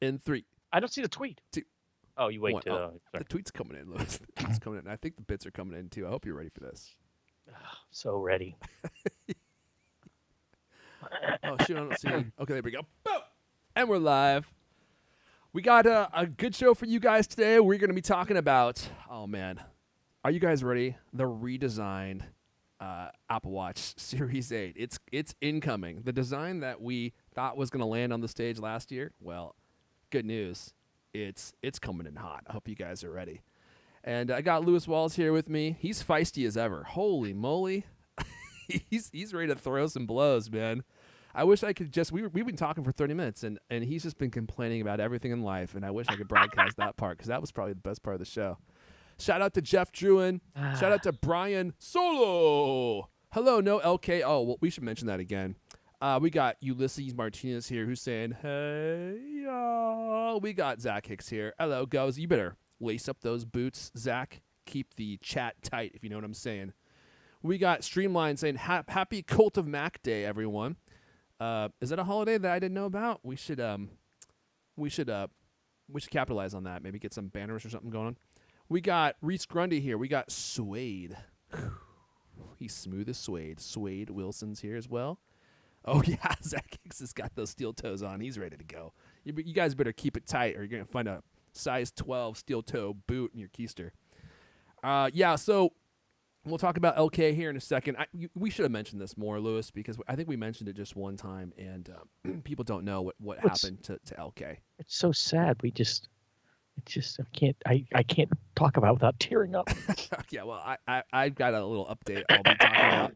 In 3, I don't see the tweet. 2, Oh, you wait 1. till. Oh, the tweet's coming in, Lewis. The tweet's coming in. I think the bits are coming in too. I hope you're ready for this. So ready. Oh shoot, I don't see. Okay, there we go. Boom! And we're live. We got a good show for you guys today. We're going to be talking about, oh man, are you guys ready? The redesigned Apple Watch Series 8. It's incoming. The design that we thought was going to land on the stage last year, well, good news. It's coming in hot. I hope you guys are ready. And I got Lewis Walls here with me. He's feisty as ever. Holy moly. he's ready to throw some blows, man. I wish I could just we've been talking for 30 minutes and he's just been complaining about everything in life, and I wish I could broadcast that part because that was probably the best part of the show. Shout out to Jeff Druin. Shout out to Brian Solo. Hello, no LK. Oh, well, we should mention that again. We got Ulysses Martinez here who's saying, hey, y'all. We got Zach Hicks here. Hello, guys. You better lace up those boots, Zach. Keep the chat tight, if you know what I'm saying. We got Streamline saying, happy Cult of Mac Day, everyone. Is that a holiday that I didn't know about? We should capitalize on that. Maybe get some banners or something going on. We got Reese Grundy here. We got Suede. He's smooth as suede. Suede Wilson's here as well. Oh yeah, Zach Hicks has got those steel toes on. He's ready to go. You guys better keep it tight, or you're gonna find a size 12 steel toe boot in your keister. Yeah. So. We'll talk about LK here in a second. We should have mentioned this more, Lewis, because I think we mentioned it just one time, and people don't know what happened to LK. It's so sad. I can't talk about it without tearing up. Yeah, well, I've got a little update I'll be talking about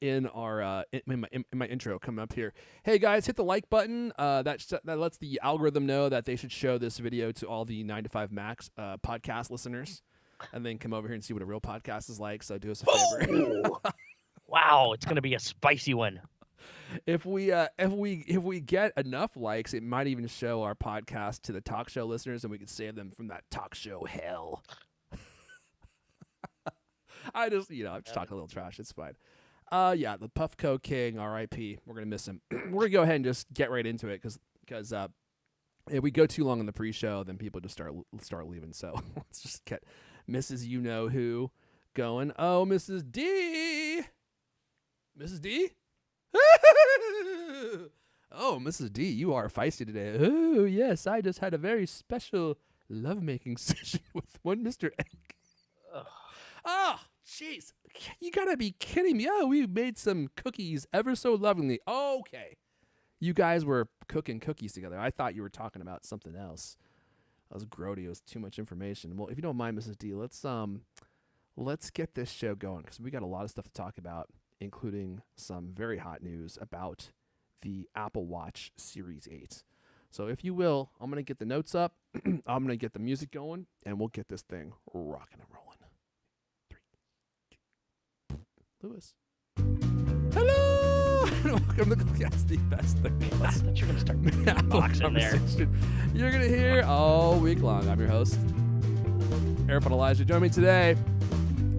in my intro coming up here. Hey guys, hit the like button. That lets the algorithm know that they should show this video to all the 9 to 5 Max podcast listeners. And then come over here and see what a real podcast is like. So do us a favor. Wow, it's gonna be a spicy one. If we get enough likes, it might even show our podcast to the talk show listeners, and we could save them from that talk show hell. I'm just talking a little trash. It's fine. Yeah, the Puffco King, R.I.P. We're gonna miss him. We're gonna go ahead and just get right into it because if we go too long in the pre-show, then people just start leaving. So let's just get Mrs. You Know Who going. Oh, Mrs. D. Mrs. D? Oh, Mrs. D, you are feisty today. Oh, yes, I just had a very special lovemaking session with one Mr. Egg. Oh, jeez. You gotta be kidding me. Oh, we made some cookies ever so lovingly. Okay. You guys were cooking cookies together. I thought you were talking about something else. That was grody. It was too much information. Well, if you don't mind, Mrs. D, let's get this show going because we got a lot of stuff to talk about, including some very hot news about the Apple Watch Series 8. So if you will, I'm going to get the notes up. I'm going to get the music going, and we'll get this thing rocking and rolling. 3, 2, Lewis. Hello! Welcome to CultCast, the best thing. I thought you were going to start boxing there. You're going to hear all week long. I'm your host, Airfun Elijah. Join me today.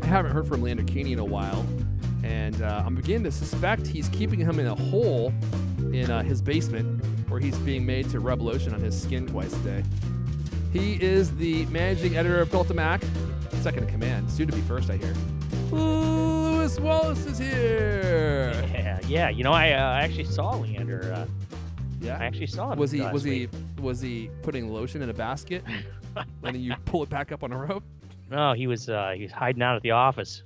I haven't heard from Leander in a while, and I'm beginning to suspect he's keeping him in a hole in his basement where he's being made to rub lotion on his skin twice a day. He is the managing editor of Cult of Mac, second in command, soon to be first, I hear. Lewis Wallace is here. Yeah. I actually saw Leander. Yeah, I actually saw him. Was he putting lotion in a basket, and then you pull it back up on a rope? No, he was hiding out at the office.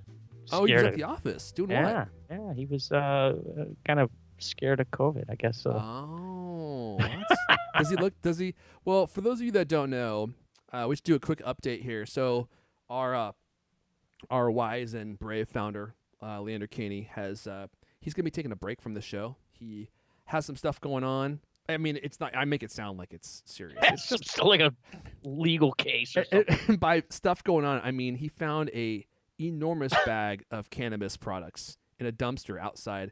Oh, he was at the office doing what? Yeah, he was kind of scared of COVID, I guess. So. Oh, does he? Well, for those of you that don't know, we should do a quick update here. So our wise and brave founder, Leander Caney, he's going to be taking a break from the show. He has some stuff going on. I mean, it's not. I make it sound like it's serious. It's just like a legal case or something. By stuff going on, I mean he found a enormous bag of cannabis products in a dumpster outside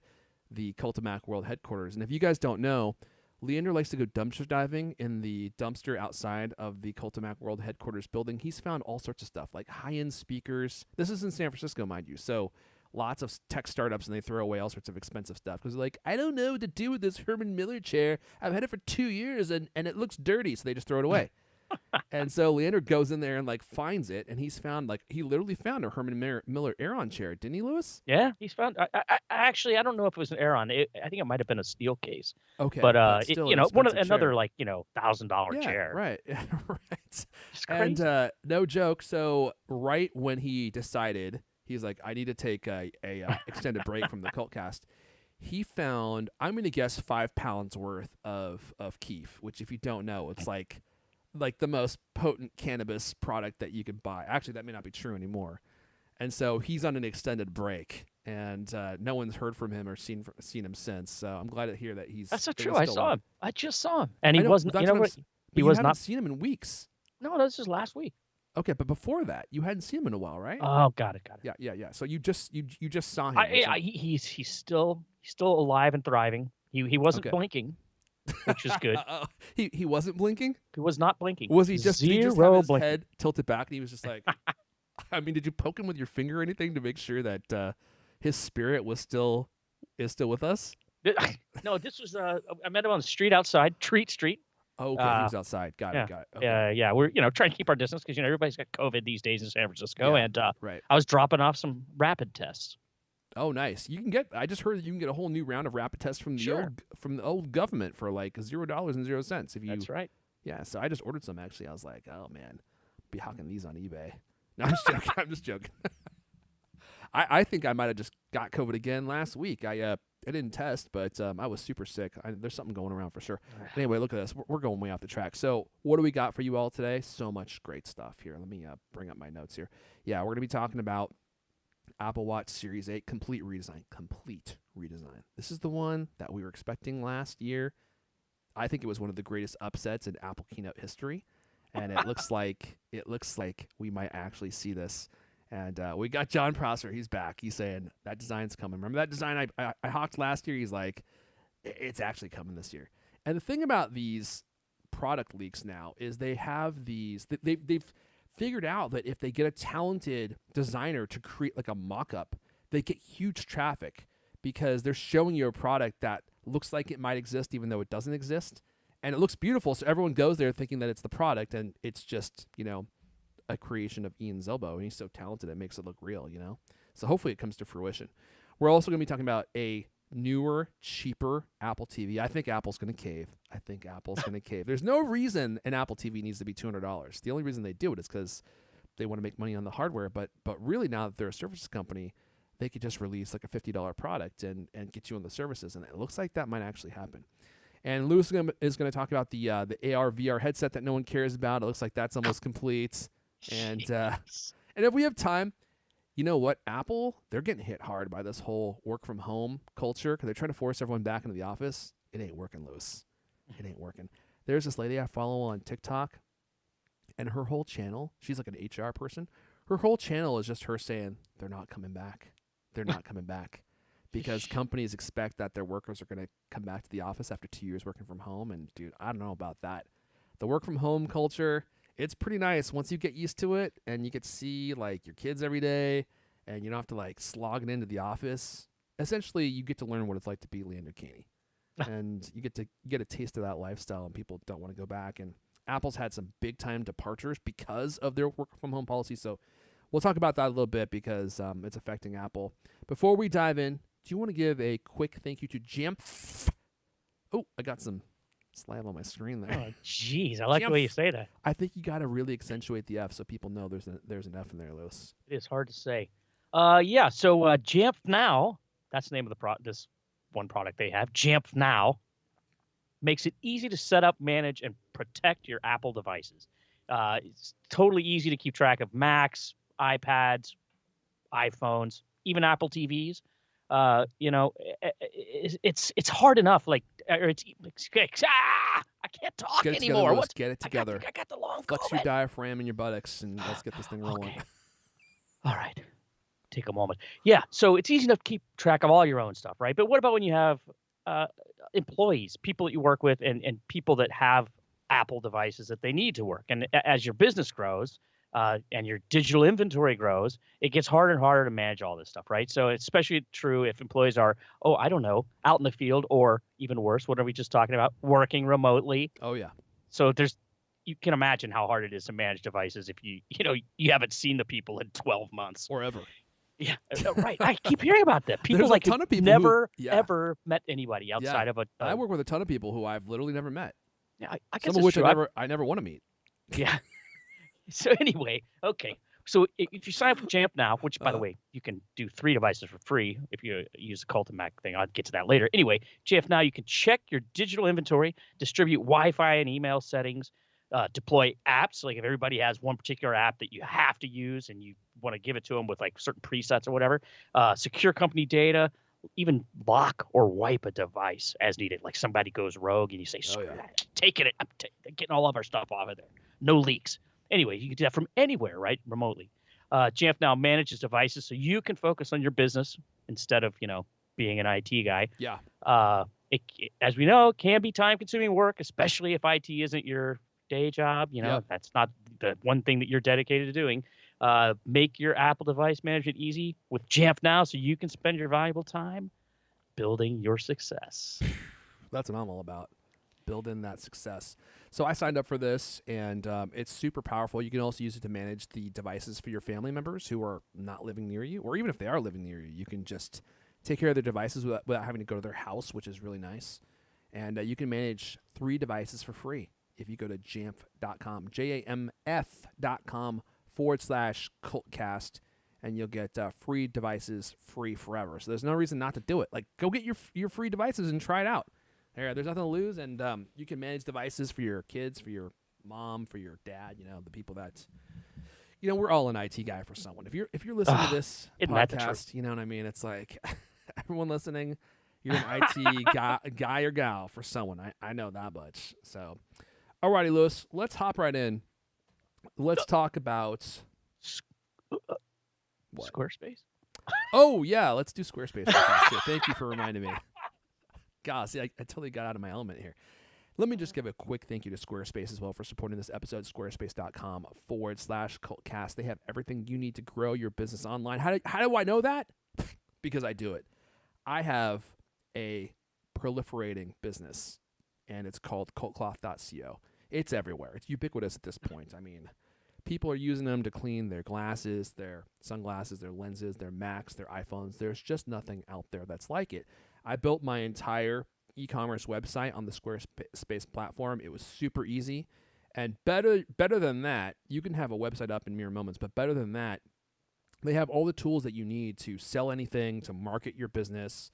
the Cult of Mac World headquarters. And if you guys don't know, Leander likes to go dumpster diving in the dumpster outside of the Cult of Mac World headquarters building. He's found all sorts of stuff, like high-end speakers. This is in San Francisco, mind you. So, lots of tech startups, and they throw away all sorts of expensive stuff because they're like, I don't know what to do with this Herman Miller chair. I've had it for 2 years and it looks dirty, so they just throw it away. And so Leander goes in there and like finds it, and he literally found a Herman Miller Aeron chair, didn't he, Lewis? Yeah, he's found. Actually, I don't know if it was an Aeron. I think it might have been a steel case. Okay, but still you an know, expensive chair. another like $1,000 Yeah, chair. right, right. It's crazy. And no joke. So right when he decided, he's like, I need to take a extended break from the CultCast. He found, I'm going to guess, 5 pounds worth of keef, which if you don't know, it's like the most potent cannabis product that you could buy. Actually, that may not be true anymore. And so he's on an extended break, and no one's heard from him or seen him since. So I'm glad to hear that he's. That's not true. I saw him. I just saw him, and he I know, wasn't. that's You know what what? But He you was haven't not. seen him in weeks. No, this is last week. Okay, but before that, you hadn't seen him in a while, right? Oh, got it. Yeah. So you just saw him. He's still alive and thriving. He wasn't Okay. blinking, which is good. He wasn't blinking. He was not blinking. Was he just did he just have zero his blinking? head tilted back, and he was just like, I mean, did you poke him with your finger or anything to make sure that his spirit is still with us? No, this was I met him on the street outside, Treat Street. Oh, okay, he was outside. Got it. Okay. Yeah. We're trying to keep our distance because everybody's got COVID these days in San Francisco, Yeah, and right. I was dropping off some rapid tests. Oh, nice. You can get. I just heard that you can get a whole new round of rapid tests from the old government for like $0.00 if you. That's right. Yeah. So I just ordered some. Actually, I was like, oh man, be hawking these on eBay. No, I'm just joking. I'm just joking. I think I might have just got COVID again last week. I didn't test, but I was super sick. There's something going around for sure. Anyway, look at this. We're going way off the track. So what do we got for you all today? So much great stuff here. Let me bring up my notes here. Yeah, we're going to be talking about Apple Watch Series 8 complete redesign. Complete redesign. This is the one that we were expecting last year. I think it was one of the greatest upsets in Apple keynote history, and it looks like we might actually see this. And we got John Prosser. He's back. He's saying that design's coming. Remember that design I hawked last year? He's like, it's actually coming this year. And the thing about these product leaks now is they have these. They've figured out that if they get a talented designer to create like a mock-up, they get huge traffic because they're showing you a product that looks like it might exist even though it doesn't exist. And it looks beautiful, so everyone goes there thinking that it's the product, and it's just, a creation of Ian Zelbo, and he's so talented it makes it look real, So hopefully it comes to fruition. We're also going to be talking about a newer, cheaper Apple TV. I think Apple's going to cave. There's no reason an Apple TV needs to be $200. The only reason they do it is because they want to make money on the hardware, but really now that they're a services company, they could just release like a $50 product and get you on the services, and it looks like that might actually happen. And Lewis is going to talk about the AR VR headset that no one cares about. It looks like that's almost complete. And if we have time, you know what? Apple, they're getting hit hard by this whole work from home culture because they're trying to force everyone back into the office. It ain't working, Lewis. It ain't working. There's this lady I follow on TikTok, and her whole channel, she's like an HR person. Her whole channel is just her saying they're not coming back. They're not coming back because companies expect that their workers are going to come back to the office after 2 years working from home. And, dude, I don't know about that. The work from home culture, it's pretty nice once you get used to it and you get to see like your kids every day and you don't have to like slog it into the office. Essentially, you get to learn what it's like to be Leander Caney. And you get a taste of that lifestyle, and people don't want to go back. And Apple's had some big time departures because of their work from home policy. So we'll talk about that a little bit because it's affecting Apple. Before we dive in, do you want to give a quick thank you to Jamf? Oh, I got some slam on my screen there. Oh, jeez, I like the way you say that. I think you got to really accentuate the F so people know there's an F in there, Lewis. It is hard to say. Yeah. So Jamf Now, that's the name of this one product they have. Jamf Now makes it easy to set up, manage, and protect your Apple devices. It's totally easy to keep track of Macs, iPads, iPhones, even Apple TVs. It's hard enough. I can't talk Get it anymore. Together, get it together. I got the long Flex COVID. your diaphragm and your buttocks, and let's get this thing rolling. Okay. All right. Take a moment. Yeah. So it's easy enough to keep track of all your own stuff, right? But what about when you have employees, people that you work with, and people that have Apple devices that they need to work? And as your business grows, and your digital inventory grows, it gets harder and harder to manage all this stuff, right? So it's especially true if employees are, I don't know, out in the field, or even worse, what are we just talking about? Working remotely. Oh yeah. So you can imagine how hard it is to manage devices if you haven't seen the people in 12 months. Or ever. Yeah, right. I keep hearing about that. People There's like a ton of people never who, ever met anybody outside of a. I work with a ton of people who I've literally never met. Yeah, I guess Some of which true. I never want to meet. Yeah. So anyway, okay. So if you sign up for Jamf Now, which by the way, you can do 3 devices for free if you use the Cultimac thing. I'll get to that later. Anyway, Jamf Now, you can check your digital inventory, distribute Wi-Fi and email settings, deploy apps. Like if everybody has one particular app that you have to use and you want to give it to them with like certain presets or whatever, secure company data, even lock or wipe a device as needed. Like somebody goes rogue and you say, screw that, taking it, I'm getting all of our stuff off of there. No leaks. Anyway, you can do that from anywhere, right? Remotely. Jamf Now manages devices so you can focus on your business instead of, being an IT guy. Yeah. It, as we know, can be time-consuming work, especially if IT isn't your day job. That's not the one thing that you're dedicated to doing. Make your Apple device management easy with Jamf Now so you can spend your valuable time building your success. That's what I'm all about. Building that success. So I signed up for this, and it's super powerful. You can also use it to manage the devices for your family members who are not living near you, or even if they are living near you, you can just take care of their devices without having to go to their house, which is really nice. And you can manage 3 devices for free if you go to jamf.com, jamf.com/CultCast, and you'll get free devices free forever. So there's no reason not to do it. Like, go get your free devices and try it out. There's nothing to lose, and you can manage devices for your kids, for your mom, for your dad. The people that, we're all an IT guy for someone. If you're listening to this podcast, you know what I mean. It's like everyone listening, you're an IT guy or gal for someone. I know that much. So, alrighty, Lewis, let's hop right in. Let's talk about what? Squarespace. Oh yeah, let's do Squarespace. Too. Thank you for reminding me. God, see, I totally got out of my element here. Let me just give a quick thank you to Squarespace as well for supporting this episode. Squarespace.com/CultCast. They have everything you need to grow your business online. How do I know that? Because I do it. I have a proliferating business, and it's called cultcloth.co. It's everywhere. It's ubiquitous at this point. I mean, people are using them to clean their glasses, their sunglasses, their lenses, their Macs, their iPhones. There's just nothing out there that's like it. I built my entire e-commerce website on the Squarespace platform. It was super easy. And better than that, you can have a website up in mere moments, but better than that, they have all the tools that you need to sell anything, to market your business,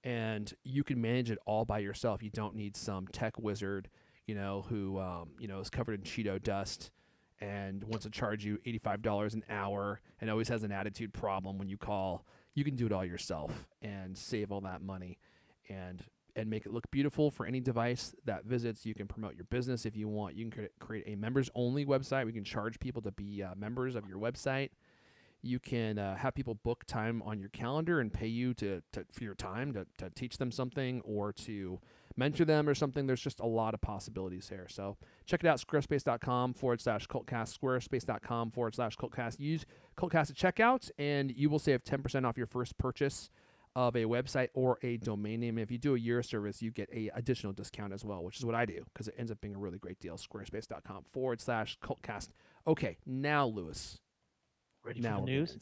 and you can manage it all by yourself. You don't need some tech wizard, who is covered in Cheeto dust and wants to charge you $85 an hour and always has an attitude problem when you call. You can do it all yourself and save all that money and make it look beautiful for any device that visits. You can promote your business if you want. You can create a members-only website. We can charge people to be members of your website. You can have people book time on your calendar and pay you for your time to teach them something or to mentor them or something. There's just a lot of possibilities here. So check it out, squarespace.com/CultCast, squarespace.com/CultCast. Use CultCast at checkout, and you will save 10% off your first purchase of a website or a domain name. And if you do a year service, you get a additional discount as well, which is what I do because it ends up being a really great deal. Squarespace.com/CultCast. Okay, now, Lewis. Ready for the news?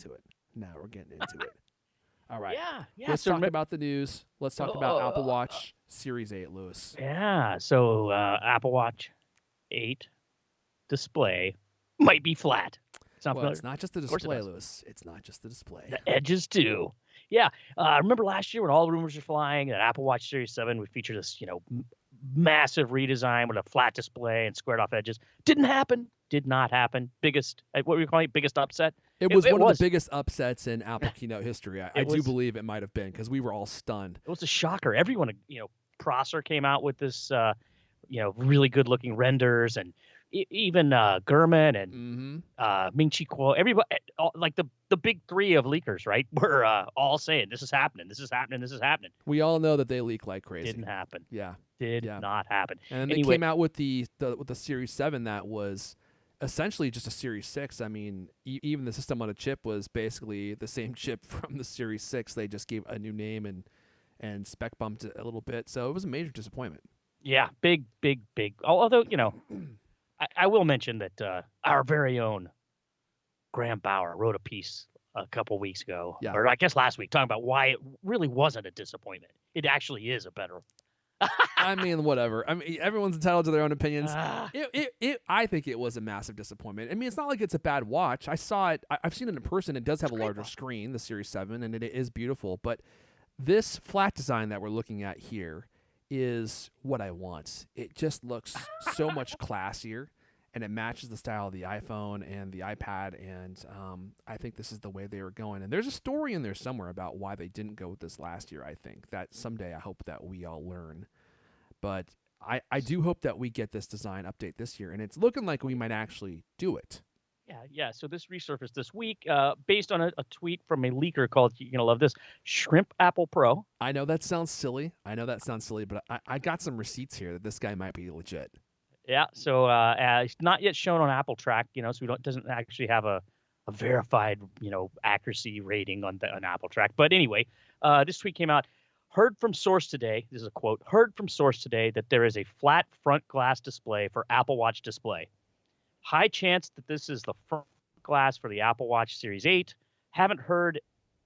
Now we're getting into it. All right. Yeah. Let's talk about the news. Let's talk about Apple Watch Series 8, Lewis. Yeah. So Apple Watch 8 display might be flat. It's not just the display, Lewis. It's not just the display. The edges too. Yeah. Remember last year when all the rumors were flying that Apple Watch Series 7 would feature this, massive redesign with a flat display and squared off edges? Didn't happen. Did not happen. Biggest, what were you calling it? Biggest upset? It was one of the biggest upsets in Apple keynote history. I do believe it might have been because we were all stunned. It was a shocker. Everyone, Prosser came out with this, really good looking renders, and even Gurman and Ming Chi Kuo, everybody, like the big 3 of leakers, right, were all saying this is happening, this is happening, this is happening. We all know that they leak like crazy. Didn't happen. Yeah. Did not happen. And then they came out with the Series 7 that was essentially just a Series 6. I mean, even the system on a chip was basically the same chip from the Series 6. They just gave a new name and spec bumped it a little bit. So it was a major disappointment. Yeah, big. Although, I will mention that our very own Graham Bauer wrote a piece a couple weeks ago, Yeah. or I guess last week, talking about why it really wasn't a disappointment. It actually is a better. I mean, whatever. I mean, everyone's entitled to their own opinions. Ah. I think it was a massive disappointment. I mean, it's not like it's a bad watch. I saw it. I've seen it in person. It does have a larger screen, the Series 7, and it is beautiful. But this flat design that we're looking at here is what I want. It just looks so much classier, and it matches the style of the iPhone and the iPad, and I think this is the way they were going. And there's a story in there somewhere about why they didn't go with this last year, I think. That someday I hope that we all learn. But I do hope that we get this design update this year, and it's looking like we might actually do it. Yeah. So this resurfaced this week based on a tweet from a leaker called, you're going to love this, Shrimp Apple Pro. I know that sounds silly. But I got some receipts here that this guy might be legit. Yeah. So it's not yet shown on Apple Track, so doesn't actually have a verified, accuracy rating on Apple Track. But anyway, this tweet came out. Heard from source today, this is a quote, heard from source today that there is a flat front glass display for Apple Watch display. High chance that this is the front glass for the Apple Watch Series 8. Haven't heard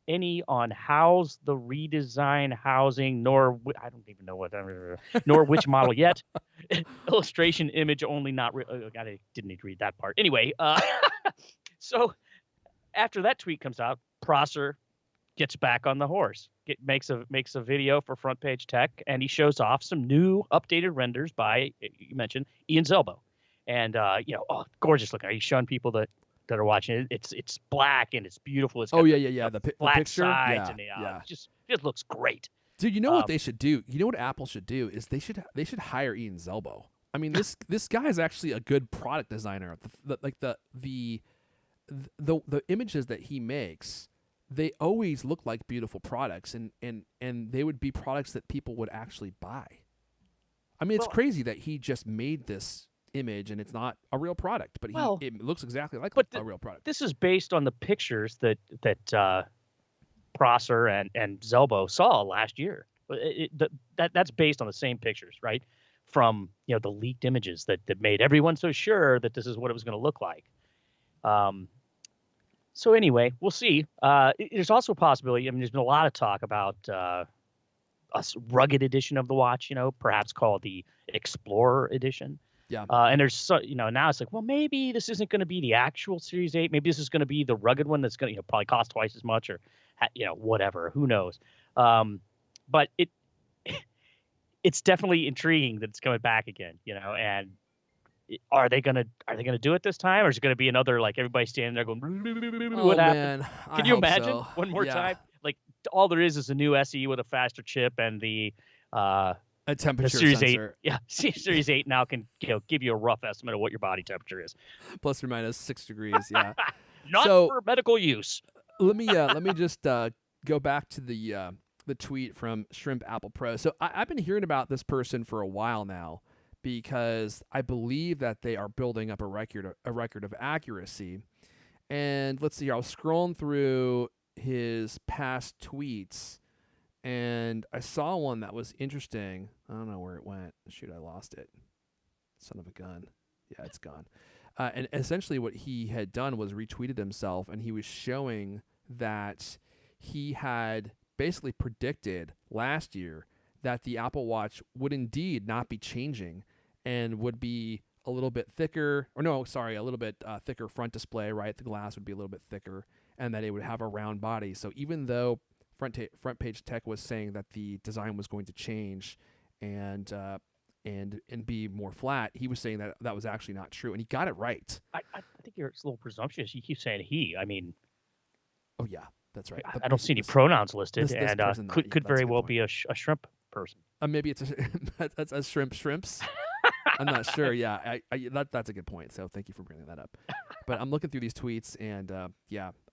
any on how's the redesign housing, nor I don't even know what, nor which model yet. Illustration image only, not. I didn't need to read that part. Anyway, so after that tweet comes out, Prosser gets back on the horse. Makes a video for Front Page Tech, and he shows off some new updated renders by, you mentioned, Ian Zelbo. And gorgeous looking. He's showing people that are watching it. It's black and it's beautiful. It's got the flat picture. sides and it just looks great. Dude, you know what they should do? You know what Apple should do is they should hire Ian Zelbo. I mean, this guy is actually a good product designer. The images that he makes, they always look like beautiful products, and they would be products that people would actually buy. I mean, it's crazy that he just made this image and it's not a real product, but it looks exactly like a real product. This is based on the pictures that Prosser and Zelbo saw last year. That's based on the same pictures, right? From the leaked images that made everyone so sure that this is what it was going to look like. So anyway, we'll see. There's also a possibility. I mean, there's been a lot of talk about a rugged edition of the watch. Perhaps called the Explorer edition. Yeah. And there's now it's like, well, maybe this isn't going to be the actual Series 8. Maybe this is going to be the rugged one that's going to probably cost twice as much, or whatever. Who knows? But it's definitely intriguing that it's coming back again. And are they gonna do it this time, or is it gonna be another, like, everybody standing there going, what happened? Man, Can you imagine so. one more time? Like, all there is a new SE with a faster chip and a temperature Series sensor. 8. Yeah, Series 8 now can give you a rough estimate of what your body temperature is, plus or minus 6 degrees. Yeah, not for medical use. Let me just go back to the tweet from Shrimp Apple Pro. So I've been hearing about this person for a while now, because I believe that they are building up a record of accuracy. And let's see here. I was scrolling through his past tweets, and I saw one that was interesting. I don't know where it went. Shoot, I lost it. Son of a gun. Yeah, it's gone. And essentially what he had done was retweeted himself, and he was showing that he had basically predicted last year that the Apple Watch would indeed not be changing and would be a little bit thicker, a little bit thicker front display, right? The glass would be a little bit thicker, and that it would have a round body. So even though Front Page Tech was saying that the design was going to change and be more flat, he was saying that that was actually not true, and he got it right. I think you're a little presumptuous. You keep saying he. I mean, oh yeah, that's right. I don't see any pronouns listed, this and could very well be a shrimp person. Maybe it's that's a shrimps. I'm not sure. Yeah, that's a good point. So thank you for bringing that up. But I'm looking through these tweets, and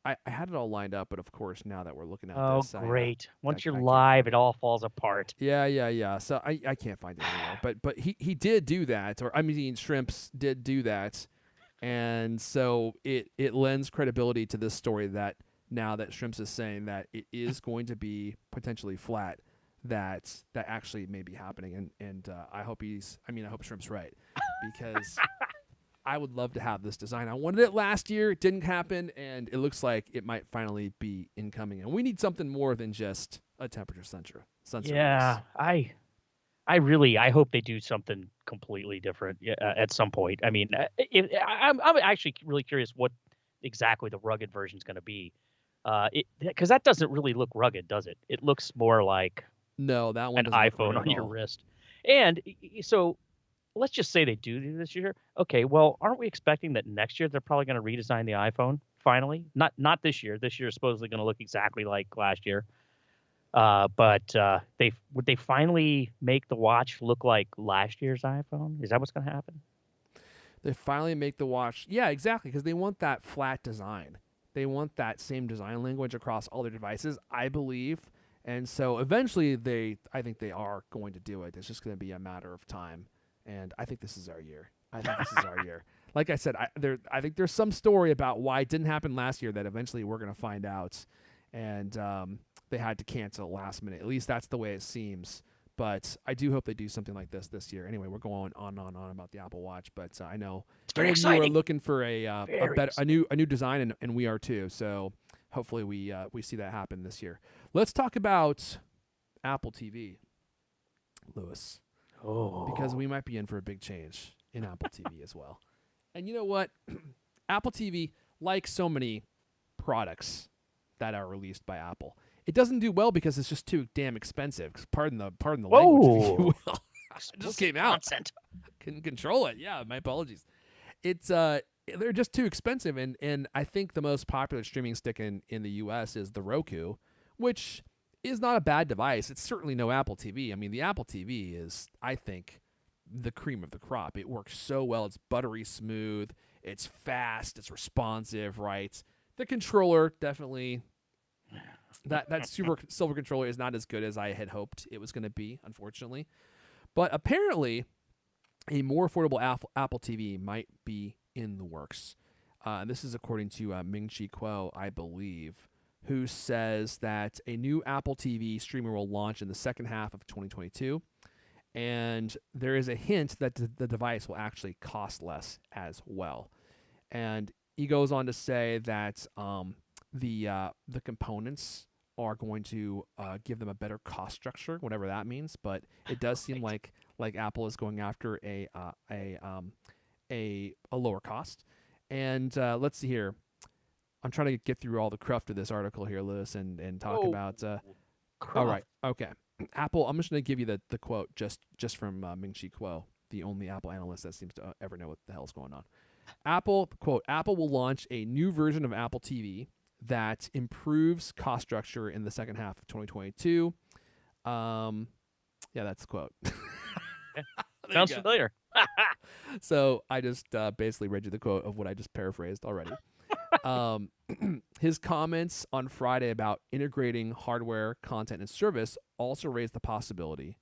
I had it all lined up. But of course, now that we're looking at this, great! Once you're live, it all falls apart. Yeah. So I can't find it anymore. But he did do that, or I mean, Shrimps did do that. And so it lends credibility to this story that now that Shrimps is saying that it is going to be potentially flat, that actually may be happening. And I hope I hope Shrimp's right, because I would love to have this design. I wanted it last year. It didn't happen, and it looks like it might finally be incoming. And we need something more than just a temperature sensor. Yeah, I hope they do something completely different at some point. I mean, I'm actually really curious what exactly the rugged version is going to be, because that doesn't really look rugged, does it? It looks more like No, that one an doesn't look iPhone rugged on at your all. wrist. And so let's just say they do this year. Okay, well, aren't we expecting that next year they're probably going to redesign the iPhone finally? Not this year. This year is supposedly going to look exactly like last year. But would they finally make the watch look like last year's iPhone? Is that what's going to happen? They finally make the watch. Yeah, exactly, because they want that flat design. They want that same design language across all their devices, I believe. And so eventually I think they are going to do it. It's just going to be a matter of time. And I think this is our year. I think this is our year. Like I said, I think there's some story about why it didn't happen last year that eventually we're going to find out. And they had to cancel last minute. At least that's the way it seems. But I do hope they do something like this year. Anyway, we're going on and on about the Apple Watch, but I know Very many of you are exciting. looking for a Very better a new design, and we are too. So hopefully we see that happen this year. Let's talk about Apple TV, Lewis, because Oh, we might be in for a big change in Apple TV as well. And you know what? Apple TV, like so many products that are released by Apple, it doesn't do well because it's just too damn expensive. Pardon the language, if you whoa! will. It just Explicit came out. content. Couldn't control it. Yeah, my apologies. It's they're just too expensive, and I think the most popular streaming stick in the US is the Roku, which is not a bad device. It's certainly no Apple TV. I mean, the Apple TV is, I think, the cream of the crop. It works so well. It's buttery smooth. It's fast. It's responsive, right? The controller definitely that super silver controller is not as good as I had hoped it was going to be, unfortunately. But apparently, a more affordable Apple TV might be in the works. This is according to Ming-Chi Kuo, I believe, who says that a new Apple TV streamer will launch in the second half of 2022. And there is a hint that the device will actually cost less as well. And he goes on to say that the components are going to give them a better cost structure, whatever that means. But it does seem like Apple is going after a lower cost. And let's see here. I'm trying to get through all the cruft of this article here, Lewis, and talk Whoa! about. All Cruft. right, okay. Apple. I'm just going to give you the quote just from Ming-Chi Kuo, the only Apple analyst that seems to ever know what the hell's going on. Apple, quote, Apple will launch a new version of Apple TV that improves cost structure in the second half of 2022. Yeah, that's the quote. Sounds familiar. So I just basically read you the quote of what I just paraphrased already. Um, his comments on Friday about integrating hardware, content, and service also raised the possibility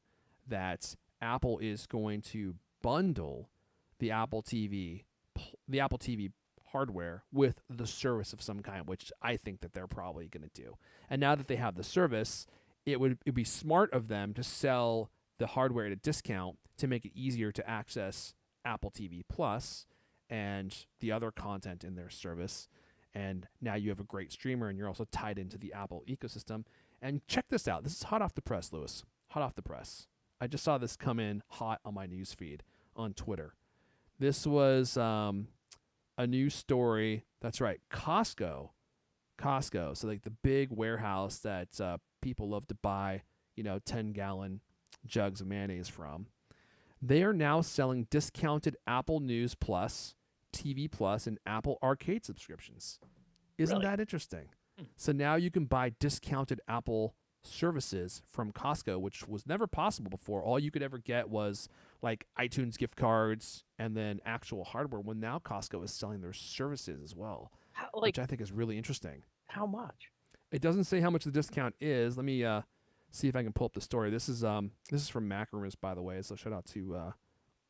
that Apple is going to bundle the Apple TV, the Apple TV hardware with the service of some kind, which I think that they're probably going to do. And now that they have the service, it'd be smart of them to sell the hardware at a discount to make it easier to access Apple TV Plus and the other content in their service. And now you have a great streamer, and you're also tied into the Apple ecosystem. And check this out. This is hot off the press, Lewis. Hot off the press. I just saw this come in hot on my news feed on Twitter. This was a news story. That's right, Costco. Costco. So like the big warehouse that people love to buy, 10-gallon jugs of mayonnaise from. They are now selling discounted Apple News Plus, TV Plus, and Apple Arcade subscriptions. Isn't Really? that interesting? So now you can buy discounted Apple services from Costco, which was never possible before. All you could ever get was like iTunes gift cards and then actual hardware. When now Costco is selling their services as well, which I think is really interesting. How much? It doesn't say how much the discount is. Let me see if I can pull up the story. This is from Macrumors, by the way. So shout out to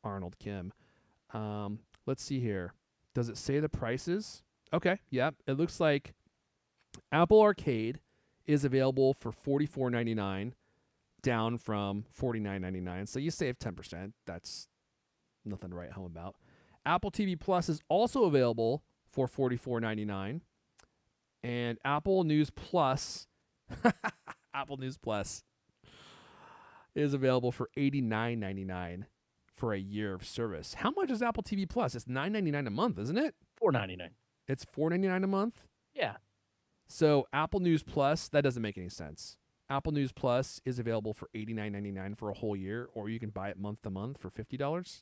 Arnold Kim. Let's see here. Does it say the prices? Okay, yeah. It looks like Apple Arcade is available for $44.99, down from $49.99. So you save 10%. That's nothing to write home about. Apple TV Plus is also available for $44.99. And Apple News Plus, Apple News Plus is available for $89.99 for a year of service. How much is Apple TV Plus? It's $9.99 a month, isn't it? $4.99. It's $4.99 a month? Yeah. So Apple News Plus, that doesn't make any sense. Apple News Plus is available for $89.99 for a whole year, or you can buy it month to month for $50.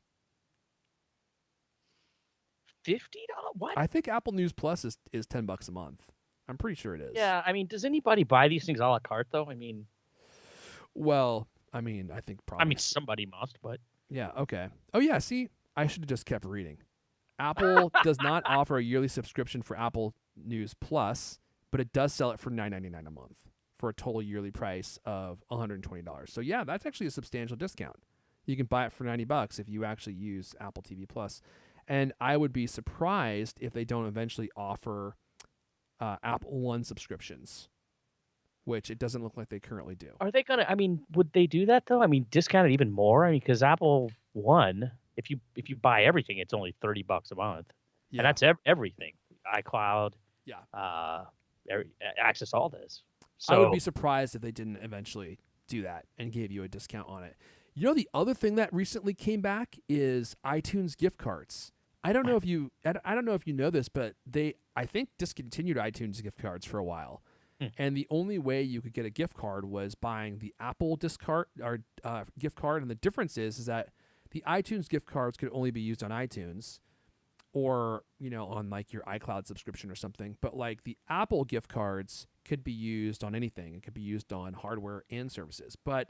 $50? What? I think Apple News Plus is $10 a month. I'm pretty sure it is. Yeah, I mean, does anybody buy these things a la carte, though? I mean, Well, I mean, I think probably. somebody must, but Yeah, okay. Oh, yeah, see, I should have just kept reading. Apple does not offer a yearly subscription for Apple News Plus, but it does sell it for $9.99 a month for a total yearly price of $120. So, yeah, that's actually a substantial discount. You can buy it for $90 if you actually use Apple TV Plus. And I would be surprised if they don't eventually offer Apple One subscriptions, which it doesn't look like they currently do. are they gonna? I mean, would they do that though? I mean, discount it even more? I mean, because Apple One, if you buy everything, it's only $30 a month, Yeah. and that's everything: iCloud, Yeah. access to all this. I would So be surprised if they didn't eventually do that and gave you a discount on it. You know, the other thing that recently came back is iTunes gift cards. I don't know if you know this, but they, I think, discontinued iTunes gift cards for a while. And the only way you could get a gift card was buying the Apple gift card. And the difference is that the iTunes gift cards could only be used on iTunes, or on like your iCloud subscription or something. But like the Apple gift cards could be used on anything. It could be used on hardware and services. But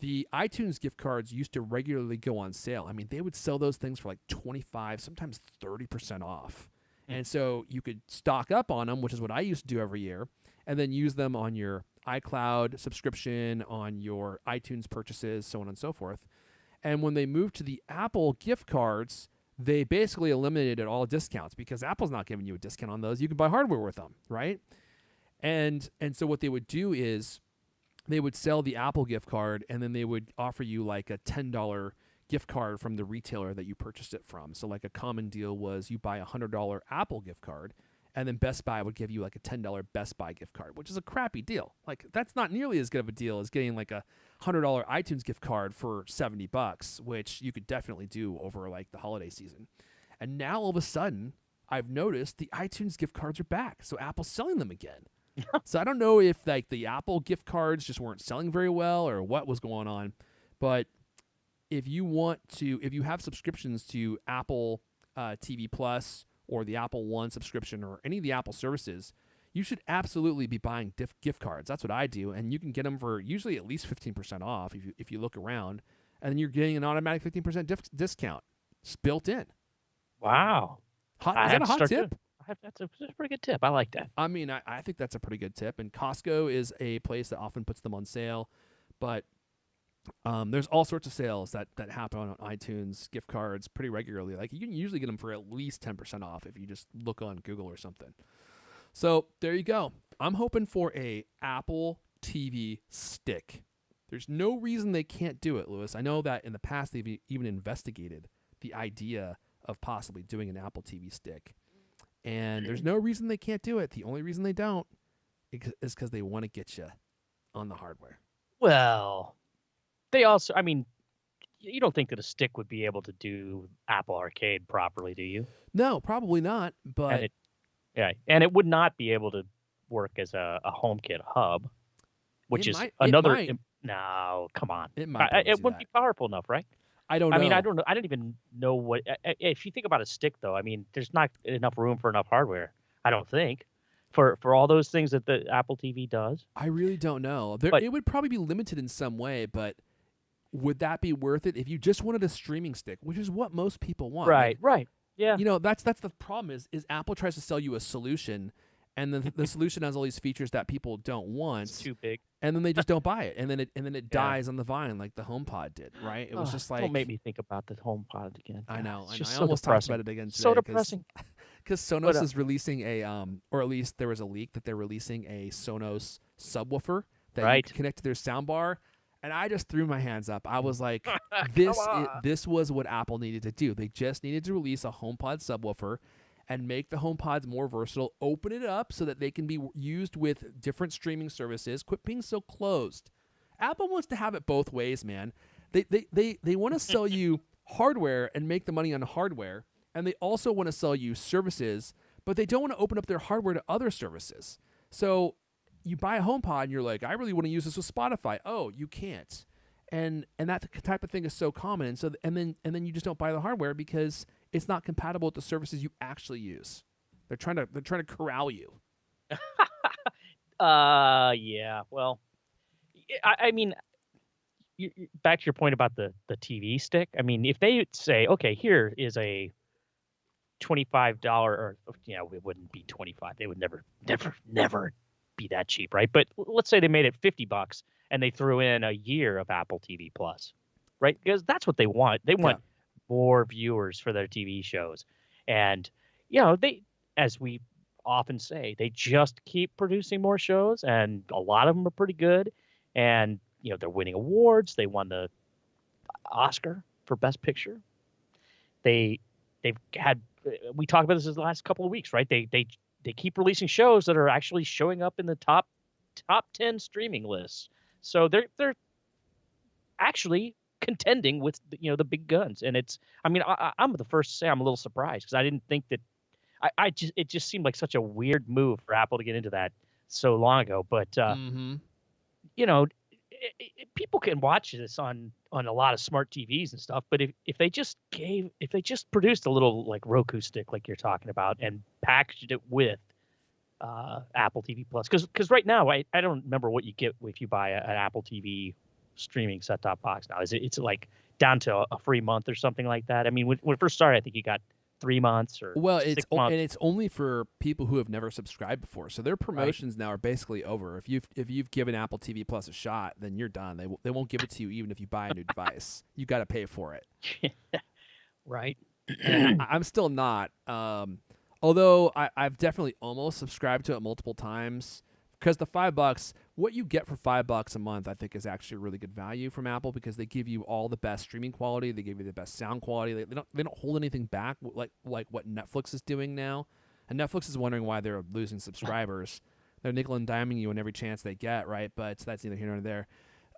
the iTunes gift cards used to regularly go on sale. I mean, they would sell those things for like 25, sometimes 30% off. And so you could stock up on them, which is what I used to do every year, and then use them on your iCloud subscription, on your iTunes purchases, so on and so forth. And when they moved to the Apple gift cards, they basically eliminated all discounts because Apple's not giving you a discount on those. You can buy hardware with them, right? And so what they would do is they would sell the Apple gift card, and then they would offer you like a $10 gift card from the retailer that you purchased it from. So like a common deal was you buy a $100 Apple gift card, and then Best Buy would give you like a $10 Best Buy gift card, which is a crappy deal. Like that's not nearly as good of a deal as getting like a $100 iTunes gift card for $70, which you could definitely do over like the holiday season. And now all of a sudden, I've noticed the iTunes gift cards are back. So Apple's selling them again. So I don't know if like the Apple gift cards just weren't selling very well or what was going on, but if you have subscriptions to Apple TV Plus or the Apple One subscription or any of the Apple services, you should absolutely be buying gift cards. That's what I do, and you can get them for usually at least 15% off if you look around, and then you're getting an automatic 15% discount. It's built in. wow, Is that a hot tip? That's a pretty good tip. I like that. I mean, I think that's a pretty good tip. And Costco is a place that often puts them on sale. But there's all sorts of sales that happen on iTunes gift cards pretty regularly. Like you can usually get them for at least 10% off if you just look on Google or something. So there you go. I'm hoping for a Apple TV stick. There's no reason they can't do it, Lewis. I know that in the past they've even investigated the idea of possibly doing an Apple TV stick. And there's no reason they can't do it. The only reason they don't is because they want to get you on the hardware. Well, they also, I mean, you don't think that a stick would be able to do Apple Arcade properly, do you? No, probably not. But and it would not be able to work as a HomeKit hub, which is another. No, come on. It wouldn't be powerful enough, right? I don't know. I mean, I don't know. I don't even know what. If you think about a stick, though, I mean, there's not enough room for enough hardware. I don't think for all those things that the Apple TV does. I really don't know. It would probably be limited in some way, but would that be worth it if you just wanted a streaming stick, which is what most people want? Right. Yeah. That's the problem is Apple tries to sell you a solution, and then the solution has all these features that people don't It's want, too big. and then they just don't buy it, and then it Yeah. dies on the vine like the HomePod did, right? It was just like, don't make me think about the HomePod again. I God, know, it's I know. just I so almost talked depressing. about it again today. So depressing. Because Sonos But, is releasing a, or at least there was a leak that they're releasing a Sonos subwoofer that you Right. can connect to their soundbar, and I just threw my hands up. I was like, Come on. this was what Apple needed to do. They just needed to release a HomePod subwoofer and make the HomePods more versatile, open it up so that they can be used with different streaming services. Quit being so closed. Apple wants to have it both ways, man. They want to sell you hardware and make the money on hardware, and they also want to sell you services, but they don't want to open up their hardware to other services. So you buy a HomePod and you're like, I really want to use this with Spotify. Oh, you can't. And that type of thing is so common. And so and then you just don't buy the hardware because it's not compatible with the services you actually use. They're trying to corral you. Yeah. Well, I mean, back to your point about the TV stick. I mean, if they say, okay, here is a $25, or it wouldn't be 25. They would never be that cheap, right? But let's say they made it $50 and they threw in a year of Apple TV Plus, right? Because that's what they want. They want more viewers for their TV shows, and they, as we often say, they just keep producing more shows, and a lot of them are pretty good, and they're winning awards. They won the Oscar for Best Picture. They've had, we talked about this in the last couple of weeks, right? They keep releasing shows that are actually showing up in the top 10 streaming lists. So they're actually contending with the big guns, and it's. I mean, I'm the first to say I'm a little surprised because I didn't think that. It just seemed like such a weird move for Apple to get into that so long ago. But people can watch this on a lot of smart TVs and stuff. But if they just produced a little like Roku stick like you're talking about and packaged it with Apple TV Plus, because right now I don't remember what you get if you buy an Apple TV streaming set-top box now. It's like down to a free month or something like that? I mean, when it first started, I think you got 3 months or 6 months. And it's only for people who have never subscribed before. So their promotions now are basically over. If you've given Apple TV Plus a shot, then you're done. They won't give it to you even if you buy a new device. You got to pay for it. Right. And I'm still not. Although I've definitely almost subscribed to it multiple times. Because the $5, what you get for $5 a month, I think is actually a really good value from Apple because they give you all the best streaming quality, they give you the best sound quality. They don't hold anything back like what Netflix is doing now. And Netflix is wondering why they're losing subscribers. They're nickel and diming you on every chance they get, right? But that's neither here nor there.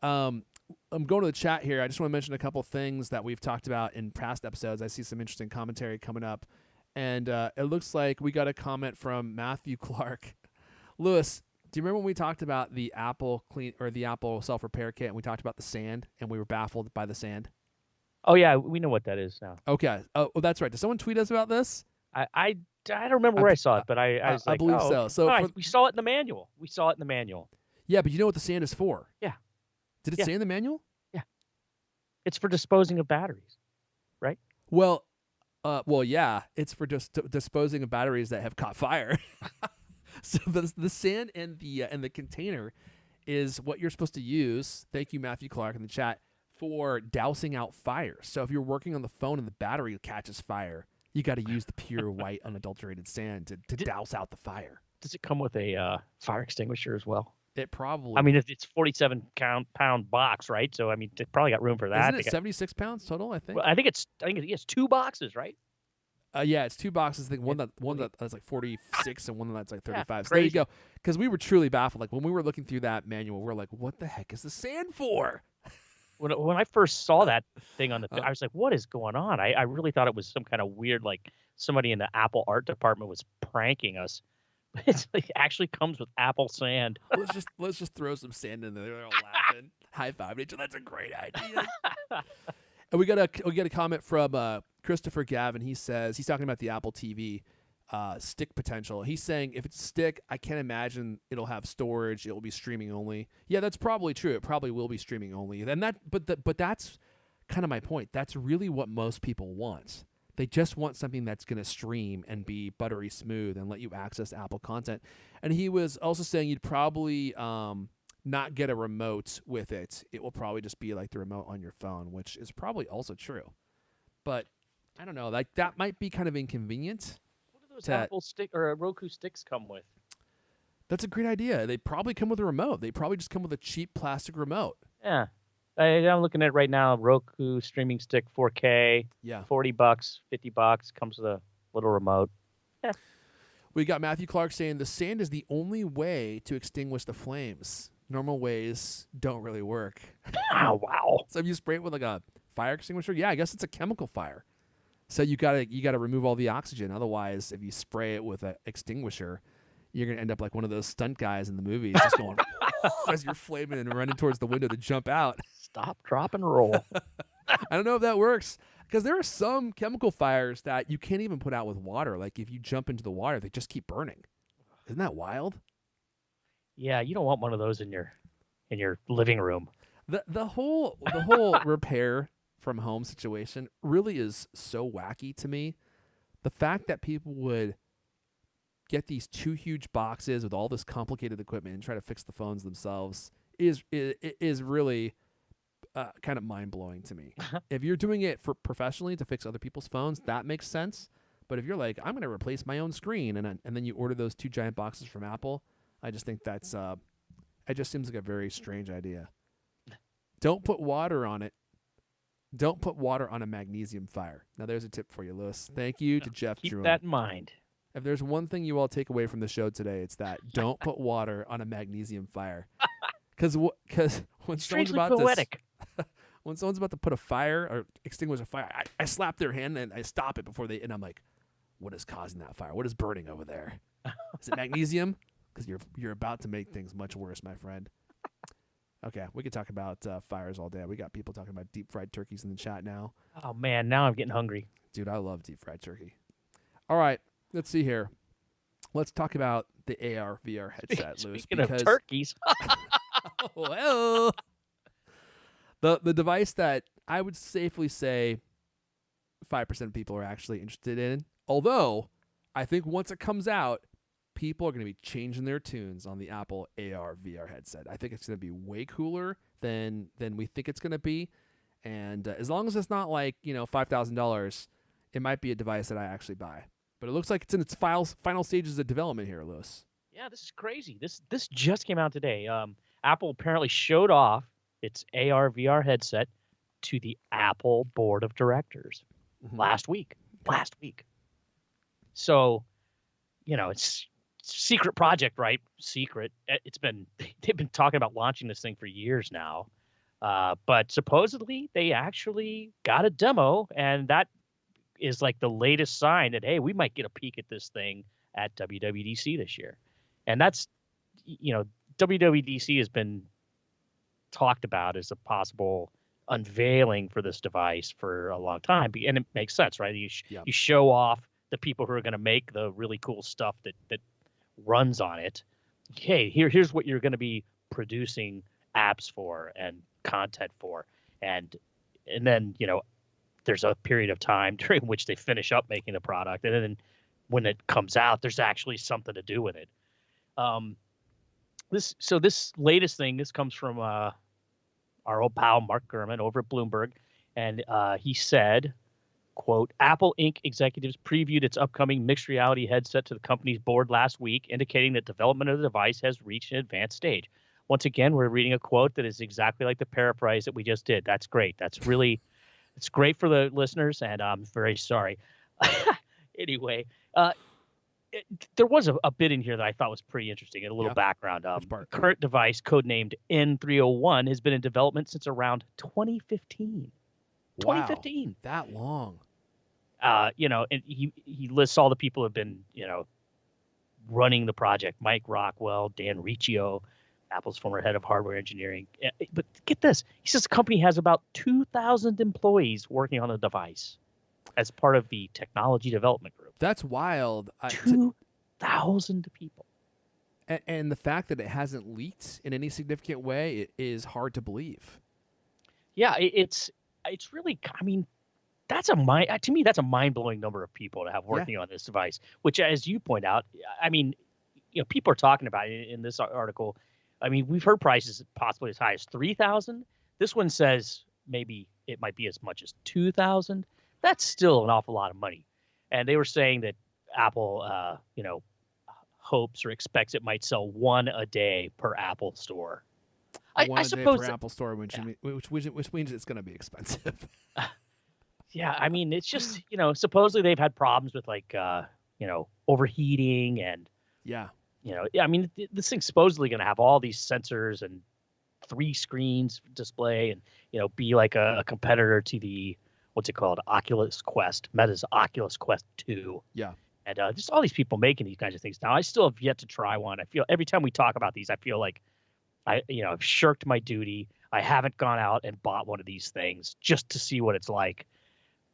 I'm going to the chat here. I just want to mention a couple things that we've talked about in past episodes. I see some interesting commentary coming up, and it looks like we got a comment from Matthew Clark. Lewis, do you remember when we talked about the Apple self-repair kit and we talked about the sand and we were baffled by the sand? Oh yeah, we know what that is now. Okay. Oh, that's right. Did someone tweet us about this? I don't remember where I saw it, but I was like, I believe so. Okay. So we saw it in the manual. Yeah, but you know what the sand is for? Yeah. Did it say in the manual? Yeah. It's for disposing of batteries, right? Well, yeah. It's for just disposing of batteries that have caught fire. So the sand and the container is what you're supposed to use. Thank you, Matthew Clark, in the chat, for dousing out fires. So if you're working on the phone and the battery catches fire, you got to use the pure white unadulterated sand to douse out the fire. Does it come with a fire extinguisher as well? It probably. I mean, it's 47-pound box, right? So I mean, it probably got room for that. Isn't it 76 pounds total? I think. Well, I think it's 2 boxes, right? Yeah, it's 2 boxes. I think one that's like 46 and one that's like 35. Yeah, so there you go. Because we were truly baffled. Like when we were looking through that manual, we're like, "What the heck is the sand for?" When I first saw that thing on the, I was like, "What is going on?" I really thought it was some kind of weird, like somebody in the Apple art department was pranking us. It actually comes with Apple sand. let's just throw some sand in there. They're all laughing, high five each other. That's a great idea. And we got a comment from Christopher Gavin. He says he's talking about the Apple TV stick potential. He's saying if it's a stick, I can't imagine it'll have storage. It will be streaming only. Yeah, that's probably true. It probably will be streaming only. And but that's kind of my point. That's really what most people want. They just want something that's going to stream and be buttery smooth and let you access Apple content. And he was also saying you'd probably not get a remote with it. It will probably just be like the remote on your phone, which is probably also true. But I don't know, like that might be kind of inconvenient. What do those Apple stick or Roku sticks come with? That's a great idea. They probably come with a remote. They probably just come with a cheap plastic remote. Yeah. I'm looking at it right now. Roku streaming stick 4K. Yeah. $40, $50 comes with a little remote. Yeah. We got Matthew Clark saying the sand is the only way to extinguish the flames. Normal ways don't really work. Oh, wow. So if you spray it with like a fire extinguisher, yeah, I guess it's a chemical fire. So you gotta remove all the oxygen. Otherwise, if you spray it with an extinguisher, you're gonna end up like one of those stunt guys in the movies, just going as you're flaming and running towards the window to jump out. Stop, drop, and roll. I don't know if that works because there are some chemical fires that you can't even put out with water. Like if you jump into the water, they just keep burning. Isn't that wild? Yeah, you don't want one of those in your living room. The whole repair from home situation really is so wacky to me. The fact that people would get these 2 huge boxes with all this complicated equipment and try to fix the phones themselves is really kind of mind-blowing to me. If you're doing it for professionally to fix other people's phones, that makes sense. But if you're like, I'm going to replace my own screen, and then you order those 2 giant boxes from Apple, I just think that's it just seems like a very strange idea. Don't put water on it. Don't put water on a magnesium fire. Now, there's a tip for you, Lewis. Thank you to Jeff Keep Druin. that in mind. If there's one thing you all take away from the show today, it's that don't put water on a magnesium fire. Because when someone's Strangely about poetic. when someone's about to put a fire or extinguish a fire, I slap their hand and I stop it before and I'm like, what is causing that fire? What is burning over there? Is it magnesium? Because you're about to make things much worse, my friend. Okay, we could talk about fires all day. We got people talking about deep fried turkeys in the chat now. Oh man, now I'm getting hungry. Dude, I love deep fried turkey. All right, let's see here. Let's talk about the AR VR headset, Lewis. Speaking of turkeys. Well, the device that I would safely say 5% of people are actually interested in. Although, I think once it comes out, people are going to be changing their tunes on the Apple AR VR headset. I think it's going to be way cooler than we think it's going to be. And as long as it's not like, $5,000, it might be a device that I actually buy. But it looks like it's in its final stages of development here, Lewis. Yeah, this is crazy. This just came out today. Apple apparently showed off its AR VR headset to the Apple board of directors last week. So, it's secret project, right? Secret. They've been talking about launching this thing for years now. But supposedly they actually got a demo, and that is like the latest sign that, hey, we might get a peek at this thing at WWDC this year. And that's, WWDC has been talked about as a possible unveiling for this device for a long time. And it makes sense, right? You show off the people who are going to make the really cool stuff that runs on it. Hey, here's what you're going to be producing apps for and content for. And then, there's a period of time during which they finish up making the product. And then when it comes out, there's actually something to do with it. This latest thing, this comes from our old pal Mark Gurman over at Bloomberg, and he said, quote, Apple Inc. executives previewed its upcoming mixed reality headset to the company's board last week, indicating that development of the device has reached an advanced stage. Once again, we're reading a quote that is exactly like the paraphrase that we just did. That's great. It's great for the listeners, and I'm very sorry. Anyway, there was a bit in here that I thought was pretty interesting, and a little background. The current device, codenamed N301, has been in development since around 2015. Wow, 2015. That long. And he lists all the people who have been, running the project. Mike Rockwell, Dan Riccio, Apple's former head of hardware engineering. But get this. He says the company has about 2,000 employees working on the device as part of the technology development group. That's wild. 2,000 people. And the fact that it hasn't leaked in any significant way, it is hard to believe. Yeah, it's really, that's a mind to me that's a mind-blowing number of people to have Yeah. working on this device, which, as you point out, I mean, people are talking about it in this article. I mean, we've heard prices possibly as high as 3,000. This one says maybe it might be as much as 2,000. That's still an awful lot of money. And they were saying that Apple, hopes or expects it might sell one a day per Apple store. I One a day suppose per that, Apple Store, which means it's going to be expensive. yeah, I mean, it's just, supposedly they've had problems with like, overheating and, Yeah. I mean, this thing's supposedly going to have all these sensors and 3 screens display and, be like a competitor to the, what's it called? Oculus Quest, Meta's Oculus Quest 2. Yeah. And just all these people making these kinds of things. Now, I still have yet to try one. I feel every time we talk about these, I feel like I've shirked my duty. I haven't gone out and bought one of these things just to see what it's like.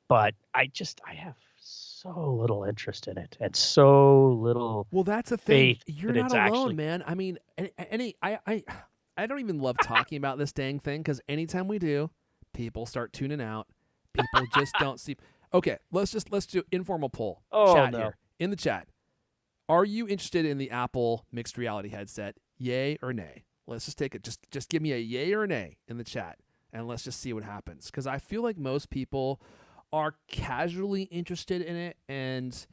But I have so little interest in it and so little Well, that's the thing. faith You're that not it's alone, actually. man. I mean, I don't even love talking about this dang thing because anytime we do, people start tuning out. People just don't see. Okay, let's do informal poll. Oh, Chat no. here in the chat. Are you interested in the Apple mixed reality headset? Yay or nay? Let's just take it. Just give me a yay or a nay in the chat, and let's just see what happens. Because I feel like most people are casually interested in it, and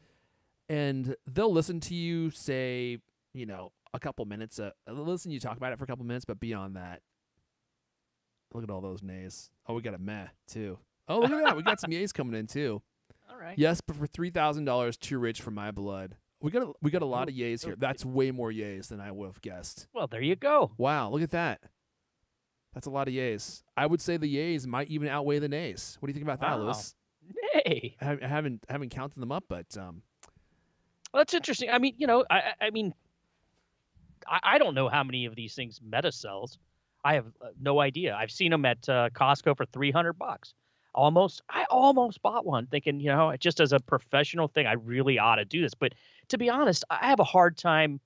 they'll listen to you say, a couple minutes. Listen to you talk about it for a couple minutes, but beyond that, look at all those nays. Oh, we got a meh too. Oh, look at that. We got some yays coming in too. All right. Yes, but for $3,000, too rich for my blood. We got a lot of yays here. That's way more yays than I would have guessed. Well, there you go. Wow, look at that. That's a lot of yays. I would say the yays might even outweigh the nays. What do you think about that, Wow. Lewis? Nay. I haven't counted them up, but Well, that's interesting. I mean, I don't know how many of these things Meta sells. I have no idea. I've seen them at Costco for $300. I almost bought one, thinking, just as a professional thing, I really ought to do this. But to be honest, I have a hard time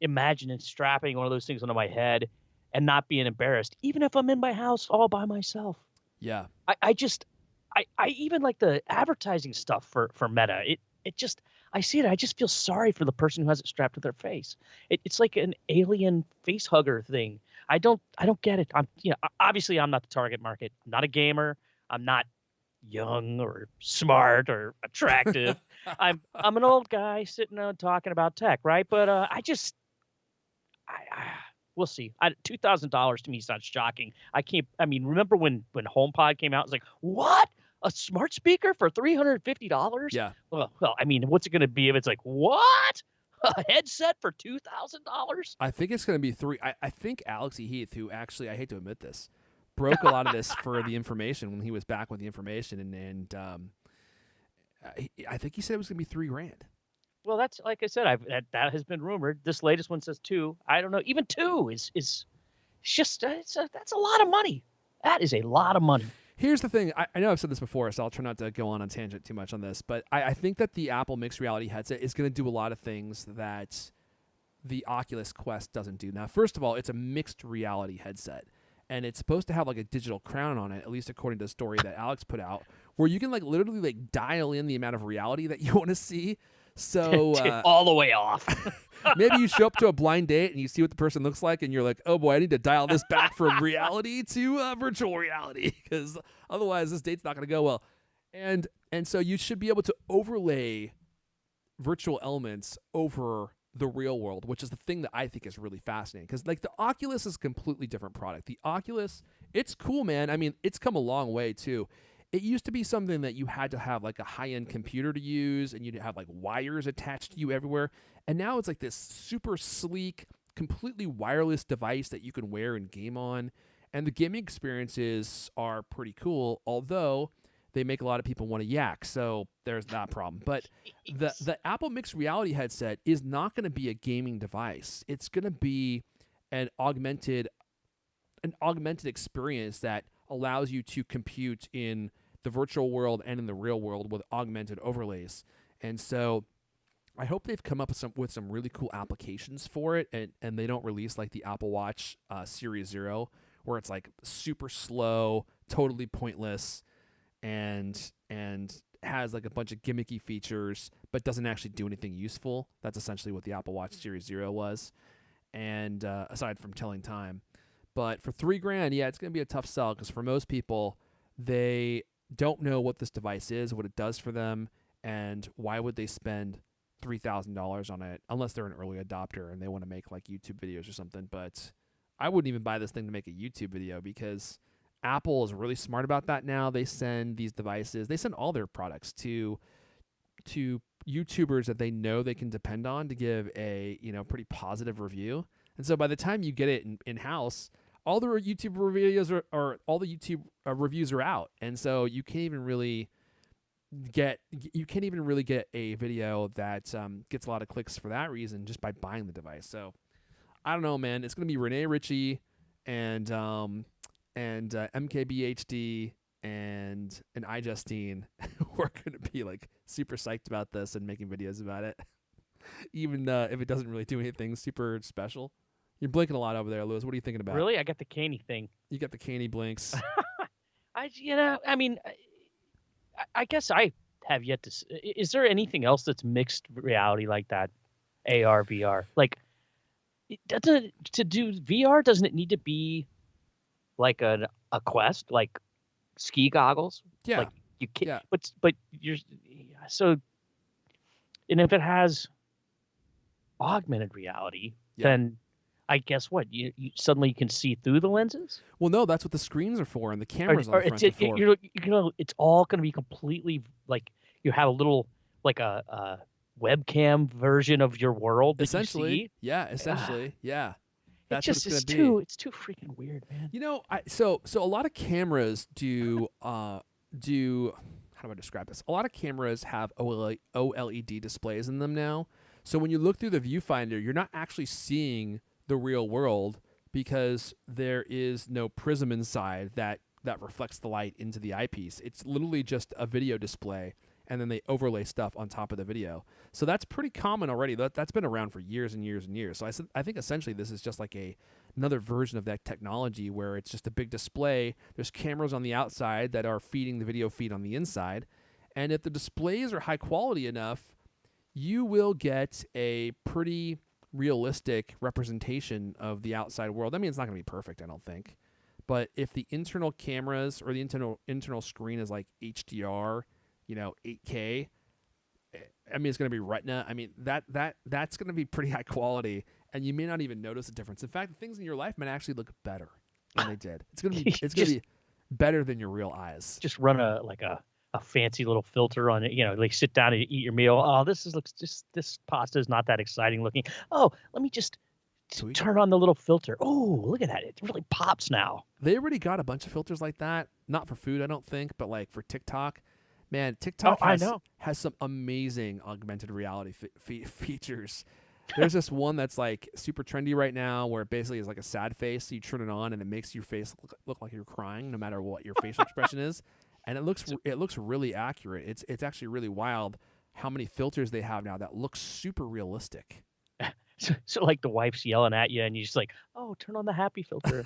imagining strapping one of those things onto my head and not being embarrassed, even if I'm in my house all by myself. yeah. I even like the advertising stuff for Meta. It just, I see it. I just feel sorry for the person who has it strapped to their face. It's like an alien face hugger thing. I don't get it. Obviously I'm not the target market. I'm not a gamer. I'm not young or smart or attractive. I'm an old guy sitting down talking about tech, right? But we'll see. $2,000 to me sounds shocking. Remember when HomePod came out? It was like, what? A smart speaker for $350? Yeah. Well, what's it going to be if it's like, what? A headset for $2,000? I think it's going to be three. I think Alex E. Heath, who actually, I hate to admit this, broke a lot of this for the information when he was back with the information, and I think he said it was going to be $3,000. Well, that's like I said. That has been rumored. This latest one says 2. I don't know. Even 2 is just that's a lot of money. That is a lot of money. Here's the thing. I know I've said this before, so I'll try not to go on a tangent too much on this, but I think that the Apple mixed reality headset is going to do a lot of things that the Oculus Quest doesn't do. Now, first of all, it's a mixed reality headset, and it's supposed to have like a digital crown on it, at least according to the story that Alex put out, where you can like literally like dial in the amount of reality that you want to see. So all the way off. maybe you show up to a blind date and you see what the person looks like, and you're like, oh boy, I need to dial this back from reality to virtual reality, because otherwise this date's not going to go well. And so you should be able to overlay virtual elements over the real world, which is the thing that I think is really fascinating, because like the Oculus is a completely different product. The Oculus, it's cool, man. I mean, it's come a long way too. It used to be something that you had to have like a high-end computer to use, and you'd have like wires attached to you everywhere. And now it's like this super sleek, completely wireless device that you can wear and game on. And the gaming experiences are pretty cool, although they make a lot of people want to yak. So there's that problem. But the Apple Mixed Reality headset is not going to be a gaming device. It's going to be an augmented experience that allows you to compute in the virtual world and in the real world with augmented overlays. And so I hope they've come up with some really cool applications for it, and they don't release like the Apple Watch Series 0, where it's like super slow, totally pointless, and has like a bunch of gimmicky features, but doesn't actually do anything useful. That's essentially what the Apple Watch Series 0 was, and aside from telling time. But for $3,000, yeah, it's going to be a tough sell because for most people, they don't know what this device is, what it does for them, and why would they spend $3,000 on it unless they're an early adopter and they want to make like YouTube videos or something. But I wouldn't even buy this thing to make a YouTube video because Apple is really smart about that now. They send these devices, they send all their products to YouTubers that they know they can depend on to give a pretty positive review. And so by the time you get it in house, all the YouTube videos or all the YouTube reviews are out, and so you can't even really get a video that gets a lot of clicks for that reason just by buying the device. So I don't know, man. It's gonna be Renee Ritchie and MKBHD and iJustine who are gonna be like super psyched about this and making videos about it, even if it doesn't really do anything super special. You're blinking a lot over there, Lewis. What are you thinking about? Really? I got the canny thing. You got the canny blinks. I guess I have yet to. Is there anything else that's mixed reality like that? AR, VR. Like, to do VR, doesn't it need to be like a Quest, like ski goggles? Yeah. Like you can't. Yeah. But you're so. And if it has augmented reality, then I guess what you suddenly can see through the lenses. Well, no, that's what the screens are for, and the cameras on the front are for. It's all going to be completely like you have a little like a webcam version of your world. That Essentially, you see. yeah. Essentially, yeah. That's it's what it's going to be. It's too freaking weird, man. So a lot of cameras do how do I describe this? A lot of cameras have OLED displays in them now. So when you look through the viewfinder, you're not actually seeing the real world because there is no prism inside that reflects the light into the eyepiece. It's literally just a video display, and then they overlay stuff on top of the video. So that's pretty common already. That's been around for years and years and years. So I think essentially this is just like another version of that technology where it's just a big display. There's cameras on the outside that are feeding the video feed on the inside. And if the displays are high quality enough, you will get a pretty realistic representation of the outside world. I mean, it's not going to be perfect, I don't think. But if the internal cameras or the internal screen is like HDR, 8K, I mean, it's going to be Retina. I mean, that's going to be pretty high quality, and you may not even notice a difference. In fact, things in your life might actually look better than they did. It's going to be better than your real eyes. Just run a fancy little filter on it, like sit down and eat your meal. Oh, this pasta is not that exciting looking. Oh, let me just turn on the little filter. Oh, look at that. It really pops now. They already got a bunch of filters like that. Not for food, I don't think, but like for TikTok. Man, TikTok has some amazing augmented reality features. There's this one that's like super trendy right now where it basically is like a sad face. So you turn it on and it makes your face look like you're crying no matter what your facial expression is. And it looks really accurate. It's actually really wild how many filters they have now that look super realistic. So like the wife's yelling at you and you're just like, oh, turn on the happy filter.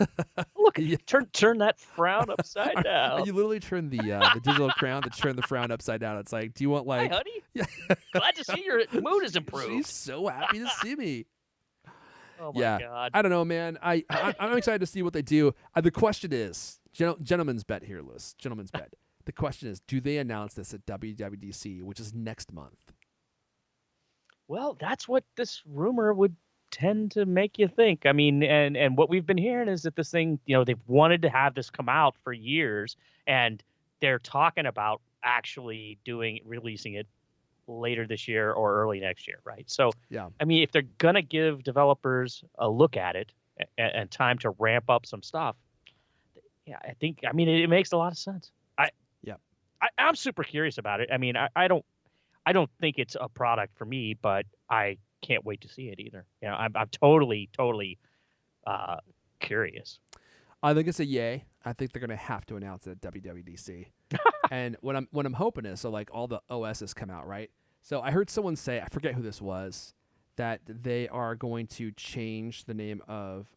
Look, turn that frown upside down. You literally turn the digital crown to turn the frown upside down. It's like, do you want like... Hi, honey. Yeah. Glad to see your mood is improved. She's so happy to see me. Oh my God. I don't know, man. I'm excited to see what they do. The question is, gentleman's bet here, Liz. Gentleman's bet. The question is, do they announce this at WWDC, which is next month? Well, that's what this rumor would tend to make you think. I mean, and what we've been hearing is that this thing, they've wanted to have this come out for years, and they're talking about actually releasing it later this year or early next year, right? So, yeah. I mean, if they're gonna give developers a look at it and time to ramp up some stuff, yeah, I mean, it makes a lot of sense. I'm super curious about it. I mean, I don't think it's a product for me, but I can't wait to see it either. I'm totally curious. I think it's a yay. I think they're gonna have to announce it at WWDC. And what I'm hoping is, so like all the OSs come out, right? So I heard someone say, I forget who this was, that they are going to change the name of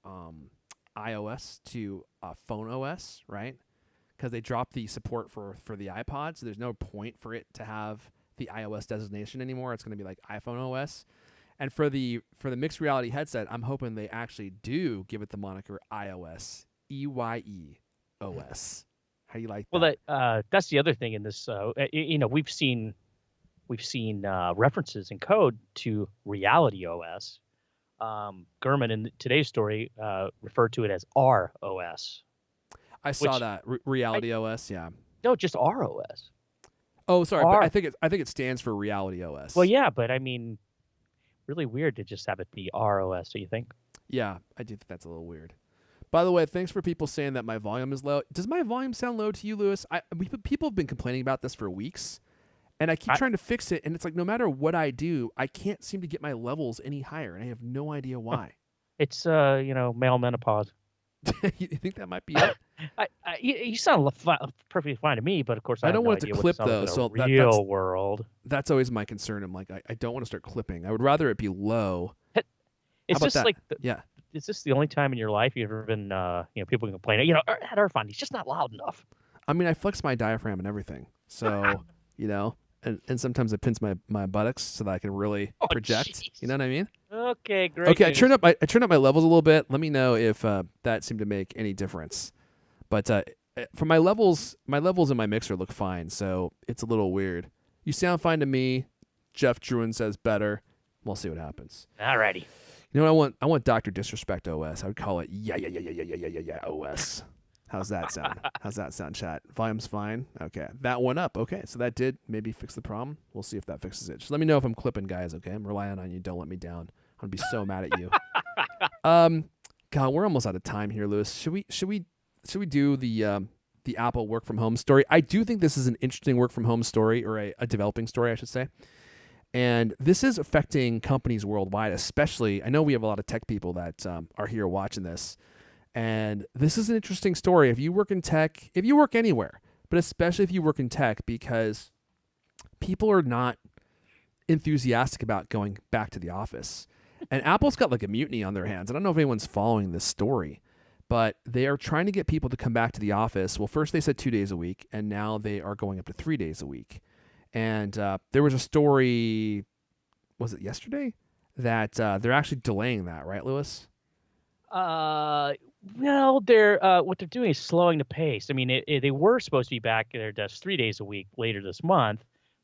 iOS to Phone OS, right? because they dropped the support for the iPod, so there's no point for it to have the iOS designation anymore. It's going to be like iPhone OS. And for the mixed reality headset, I'm hoping they actually do give it the moniker iOS, EYE-OS. How do you like that? Well, that's the other thing in this. We've seen references in code to Reality OS. Gurman in today's story referred to it as ROS. I saw that Reality OS. Yeah. No, just ROS. Oh, sorry, but I think it stands for Reality OS. Well, yeah, but I mean, really weird to just have it be ROS. Do you think? Yeah, I do think that's a little weird. By the way, thanks for people saying that my volume is low. Does my volume sound low to you, Lewis? People have been complaining about this for weeks, and I keep trying to fix it, and it's like no matter what I do, I can't seem to get my levels any higher, and I have no idea why. It's male menopause. You think that might be it? You sound perfectly fine to me, but of course I don't want it to clip though. So that's world. That's always my concern. I'm like, I don't want to start clipping. I would rather it be low. It's just like yeah. Is this the only time in your life you've ever been people can complain? At Irfan, he's just not loud enough. I mean, I flex my diaphragm and everything, so and sometimes I pinch my buttocks so that I can really project. Geez. You know what I mean? Okay, great. Okay, I turned up my levels a little bit. Let me know if that seemed to make any difference. But for my levels in my mixer look fine, so it's a little weird. You sound fine to me. Jeff Druin says better. We'll see what happens. Alrighty. You know what I want Dr. Disrespect OS. I would call it yeah OS. How's that sound? How's that sound, chat? Volume's fine? Okay. That one up. Okay. So that did maybe fix the problem. We'll see if that fixes it. Just let me know if I'm clipping, guys, okay? I'm relying on you. Don't let me down. I'm going to be so mad at you. God, we're almost out of time here, Lewis. Should we do the Apple work from home story? I do think this is an interesting work from home story, or a developing story, I should say. And this is affecting companies worldwide, especially. I know we have a lot of tech people that are here watching this. And this is an interesting story. If you work in tech, if you work anywhere, but especially if you work in tech, because people are not enthusiastic about going back to the office. And Apple's got like a mutiny on their hands. I don't know if anyone's following this story, but they are trying to get people to come back to the office. Well, first they said 2 days a week, and now they are going up to 3 days a week. And there was a story, was it yesterday, that they're actually delaying that, right, Lewis? Well, they're what they're doing is slowing the pace. I mean, they were supposed to be back at their desks 3 days a week later this month,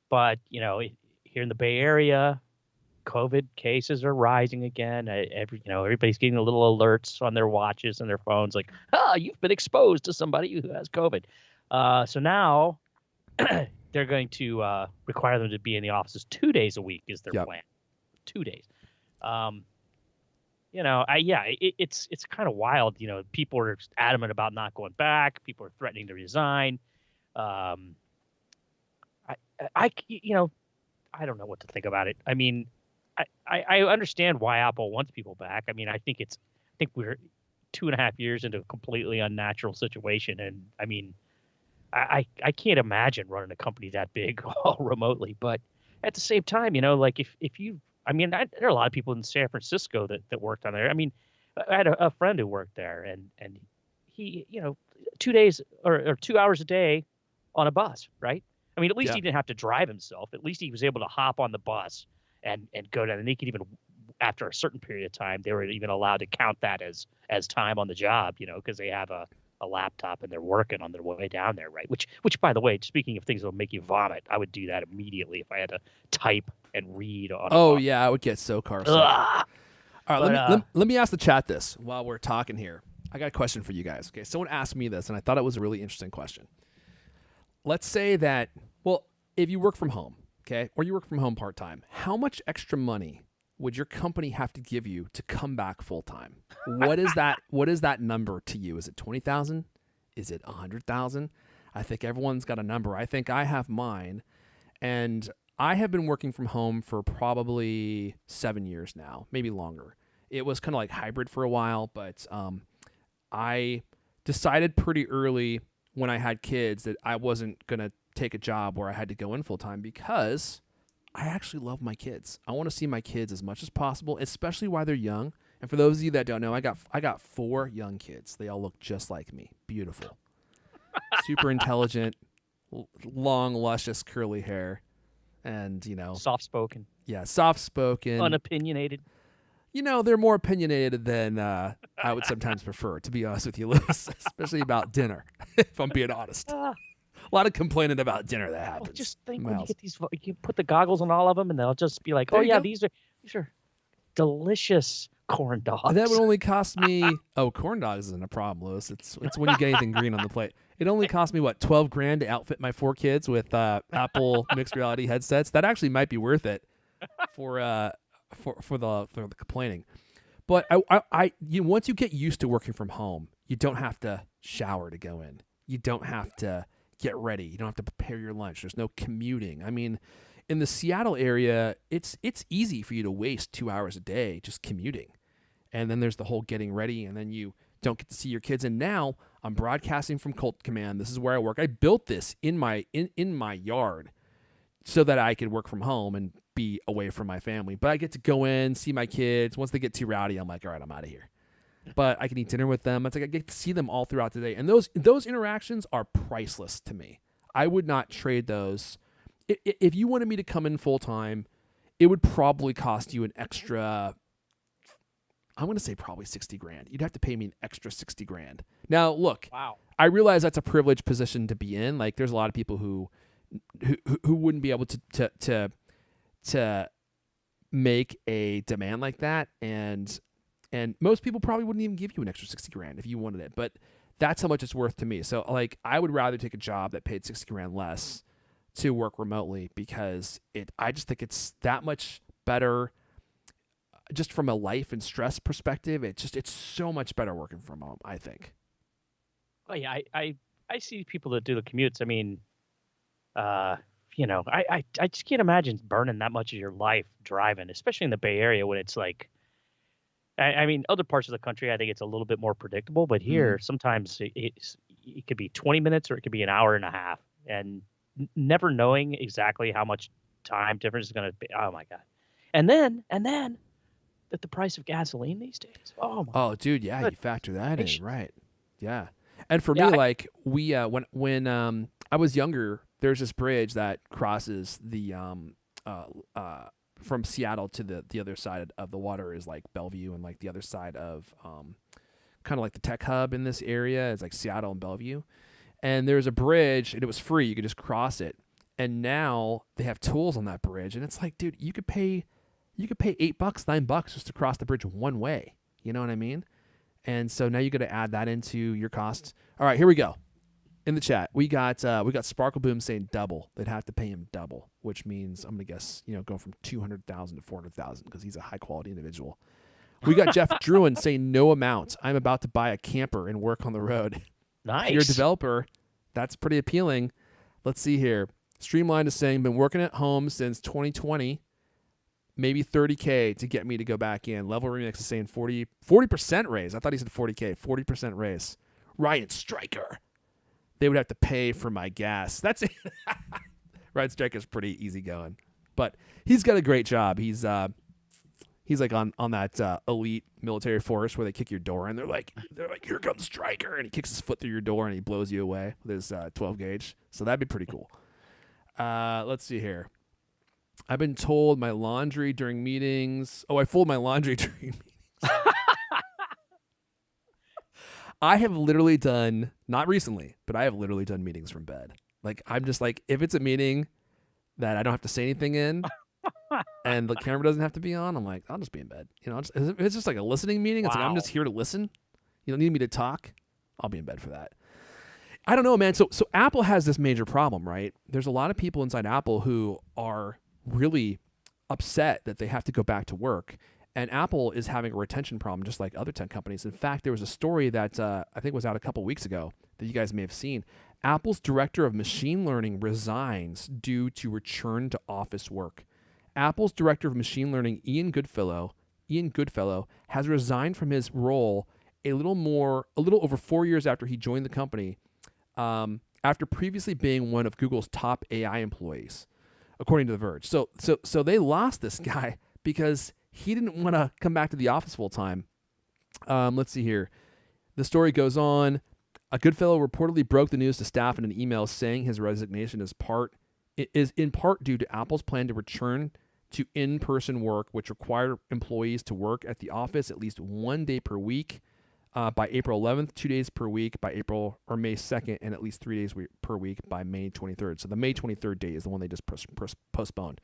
but here in the Bay Area, COVID cases are rising again. Everybody's getting little alerts on their watches and their phones, like, you've been exposed to somebody who has COVID. So now they're going to require them to be in the offices 2 days a week is their plan. 2 days. It's kind of wild. People are adamant about not going back. People are threatening to resign. I don't know what to think about it. I mean, I understand why Apple wants people back. I mean, I think we're 2.5 years into a completely unnatural situation, and I mean, I can't imagine running a company that big all remotely. But at the same time, like if you. I mean, there are a lot of people in San Francisco that worked on there. I mean, I had a friend who worked there, and he, 2 days or 2 hours a day on a bus, right? I mean, at least he didn't have to drive himself. At least he was able to hop on the bus and go down. And they could even, after a certain period of time, they were even allowed to count that as time on the job, because they have a laptop and they're working on their way down there, right? Which, by the way, speaking of things that'll make you vomit, I would do that immediately if I had to type and read on. I would get so car sick. All right, let me ask the chat this while we're talking here. I got a question for you guys. Okay, someone asked me this, and I thought it was a really interesting question. Let's say that, if you work from home, okay, or you work from home part time, how much extra money would your company have to give you to come back full time? What is that? What is that number to you? Is it 20,000? Is it 100,000? I think everyone's got a number. I think I have mine, and I have been working from home for probably 7 years now, maybe longer. It was kind of like hybrid for a while, but I decided pretty early when I had kids that I wasn't going to take a job where I had to go in full time, because I actually love my kids. I want to see my kids as much as possible, especially while they're young. And for those of you that don't know, I got 4 young kids. They all look just like me. Beautiful. super intelligent, long, luscious, curly hair, and Soft-spoken, soft-spoken. unopinionated. They're more opinionated than I would sometimes prefer, to be honest with you, Lewis, especially about dinner, if I'm being honest. A lot of complaining about dinner that happens. Just think when you get these, you put the goggles on all of them, and they'll just be like, "Oh yeah, these are delicious corn dogs." That would only cost me. Oh, corn dogs isn't a problem, Lewis. It's when you get anything green on the plate. It only cost me what, $12,000 to outfit my 4 kids with Apple mixed reality headsets. That actually might be worth it for the complaining. But once you get used to working from home, you don't have to shower to go in. You don't have to get ready. You don't have to prepare your lunch. There's no commuting. I mean, in the Seattle area, it's easy for you to waste 2 hours a day just commuting. And then there's the whole getting ready, and then you don't get to see your kids. And now I'm broadcasting from Cult Command. This is where I work. I built this in my yard so that I could work from home and be away from my family. But I get to go in, see my kids. Once they get too rowdy, I'm like, all right, I'm out of here. But I can eat dinner with them. It's like I get to see them all throughout the day. And those interactions are priceless to me. I would not trade those. If you wanted me to come in full time, it would probably cost you an extra, I'm going to say probably $60,000. You'd have to pay me an extra $60,000. Now, look, wow. I realize that's a privileged position to be in. Like, there's a lot of people who wouldn't be able to make a demand like that, and most people probably wouldn't even give you an extra $60,000 if you wanted it. But that's how much it's worth to me. So, like, I would rather take a job that paid $60,000 less to work remotely, because I just think it's that much better. Just from a life and stress perspective, it's so much better working from home, I think. Oh yeah, I see people that do the commutes. I mean, I just can't imagine burning that much of your life driving, especially in the Bay Area when it's like, I mean, other parts of the country, I think it's a little bit more predictable, but here sometimes it could be 20 minutes or it could be an hour and a half, and never knowing exactly how much time difference is going to be. Oh my God. And then at the price of gasoline these days. Oh my. Oh dude. Yeah. You factor that in. Right. Yeah. And for me, like we, when I was younger, there's this bridge that crosses the, from Seattle to the other side of the water is like Bellevue, and like the other side of, kind of like the tech hub in this area is like Seattle and Bellevue. And there's a bridge, and it was free. You could just cross it. And now they have tolls on that bridge. And it's like, dude, you could pay $8, $9 just to cross the bridge one way. You know what I mean? And so now you got to add that into your costs. All right, here we go. In the chat, we got Sparkle Boom saying double. They'd have to pay him double, which means I'm gonna guess, going from 200,000 to 400,000 because he's a high quality individual. We got Jeff Druin saying no amount. I'm about to buy a camper and work on the road. Nice. If you're a developer, that's pretty appealing. Let's see here. Streamline is saying, been working at home since 2020, maybe $30K to get me to go back in. Level Remix is saying 40% raise. I thought he said 40K, 40% raise. Ryan Stryker. They would have to pay for my gas. That's it. Ryan Stryker's pretty easygoing, but he's got a great job. He's like on that elite military force where they kick your door in. They're like, here comes Stryker, and he kicks his foot through your door and he blows you away with his 12 gauge. So that'd be pretty cool. Let's see here. I've been told my laundry during meetings. Oh, I fold my laundry during meetings. I have literally done, not recently, but I have literally done meetings from bed. Like, I'm just like, if it's a meeting that I don't have to say anything in and the camera doesn't have to be on, I'm like, I'll just be in bed. If it's just like a listening meeting, it's like, I'm just here to listen. You don't need me to talk. I'll be in bed for that. I don't know, man. So Apple has this major problem, right? There's a lot of people inside Apple who are really upset that they have to go back to work. And Apple is having a retention problem just like other tech companies. In fact, there was a story that I think was out a couple weeks ago that you guys may have seen. Apple's director of machine learning resigns due to return to office work. Apple's director of machine learning, Ian Goodfellow, has resigned from his role a little over 4 years after he joined the company, after previously being one of Google's top AI employees, according to The Verge. So they lost this guy because he didn't want to come back to the office full time. Let's see here. The story goes on. Goodfellow reportedly broke the news to staff in an email saying his resignation is in part due to Apple's plan to return to in-person work, which required employees to work at the office at least 1 day per week by April 11th, 2 days per week by April or May 2nd, and at least 3 days per week by May 23rd. So the May 23rd day is the one they just postponed.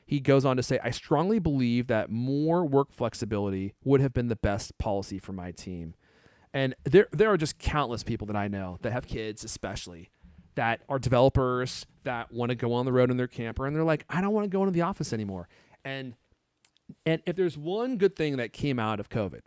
He goes on to say, I strongly believe that more work flexibility would have been the best policy for my team. And there are just countless people that I know that have kids, especially, that are developers that want to go on the road in their camper, and they're like, I don't want to go into the office anymore. And if there's one good thing that came out of COVID,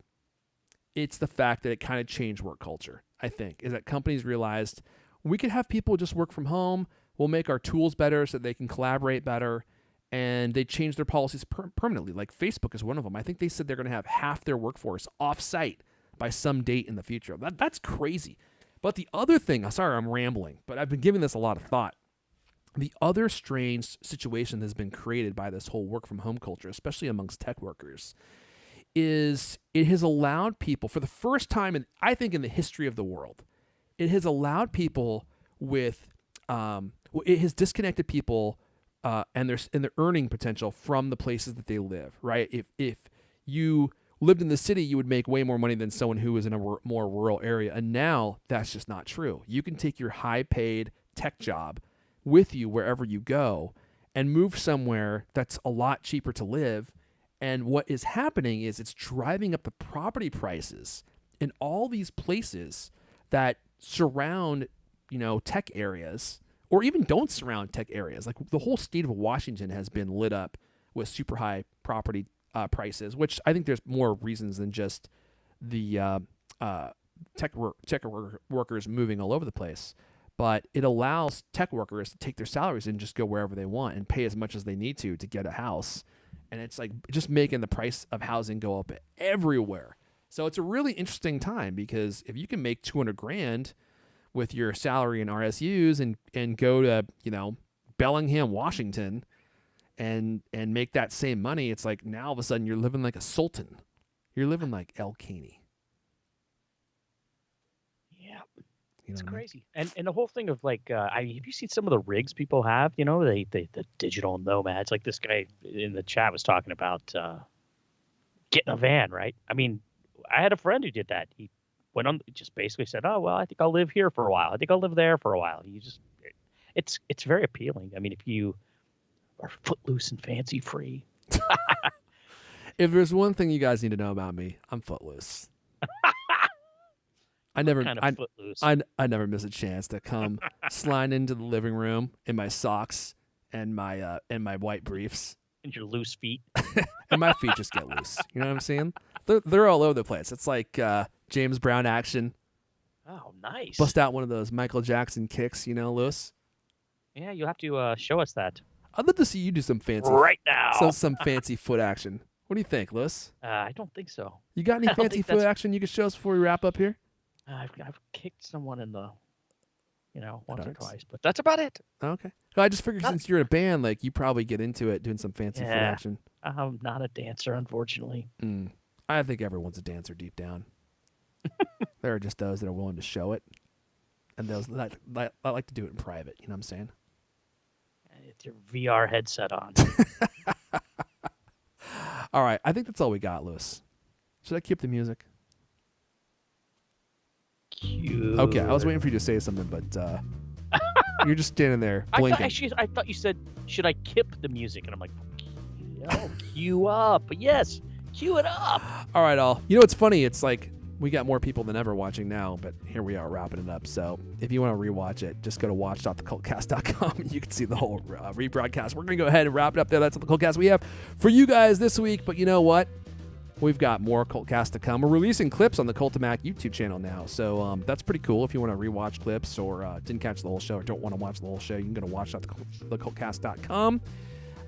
it's the fact that it kind of changed work culture, I think, is that companies realized we could have people just work from home. We'll make our tools better so they can collaborate better. And they changed their policies permanently. Like Facebook is one of them. I think they said they're going to have half their workforce off-site by some date in the future. That's crazy. But the other thing, sorry, I'm rambling, but I've been giving this a lot of thought. The other strange situation that's been created by this whole work from home culture, especially amongst tech workers, is it has allowed people, for the first time I think in the history of the world, it has allowed people with, it has disconnected people and their earning potential from the places that they live, right? If you lived in the city, you would make way more money than someone who is in a more rural area. And now that's just not true. You can take your high-paid tech job with you wherever you go and move somewhere that's a lot cheaper to live. And what is happening is it's driving up the property prices in all these places that surround, tech areas, or even don't surround tech areas. Like the whole state of Washington has been lit up with super high property prices, which I think there's more reasons than just the tech workers moving all over the place. But it allows tech workers to take their salaries and just go wherever they want and pay as much as they need to get a house. And it's like just making the price of housing go up everywhere. So it's a really interesting time, because if you can make $200,000 with your salary and RSUs and go to, Bellingham, Washington and make that same money, it's like now all of a sudden you're living like a sultan. You're living like El Caney. Yeah. It's crazy. And the whole thing of like, have you seen some of the rigs people have? The digital nomads. Like this guy in the chat was talking about getting a van, right? I mean, I had a friend who did that. He went on, just basically said, "Oh well, I think I'll live here for a while. I think I'll live there for a while." It's very appealing. I mean, if you are footloose and fancy free. If there's one thing you guys need to know about me, I'm footloose. I never miss a chance to come slide into the living room in my socks and my white briefs. And your loose feet. And my feet just get loose. You know what I'm saying? They're all over the place. It's like James Brown action. Oh, nice. Bust out one of those Michael Jackson kicks, Lewis. Yeah, you'll have to show us that. I'd love to see you do some fancy right now. Some fancy foot action. What do you think, Lewis? I don't think so. You got any fancy foot action you could show us before we wrap up here? I've kicked someone in the, once or twice, but that's about it. Okay. Well, I just figured since you're in a band, like you probably get into it doing some fancy foot action. I'm not a dancer, unfortunately. I think everyone's a dancer deep down. There are just those that are willing to show it, and those that like to do it in private. You know what I'm saying? With your VR headset on. All right, I think that's all we got, Lewis. Should I keep the music? Cute. Okay, I was waiting for you to say something, but you're just standing there blinking. I thought you said, should I kip the music? And I'm like, cue up. But yes, cue it up. All right, all. You know what's funny? It's like we got more people than ever watching now, but here we are wrapping it up. So if you want to rewatch it, just go to watch.thecultcast.com and you can see the whole rebroadcast. We're going to go ahead and wrap it up there. That's all the CultCast we have for you guys this week. But you know what? We've got more CultCast to come. We're releasing clips on the Cultimac YouTube channel now, so that's pretty cool. If you want to rewatch clips or didn't catch the whole show or don't want to watch the whole show, you can go to watch.thecultcast.com.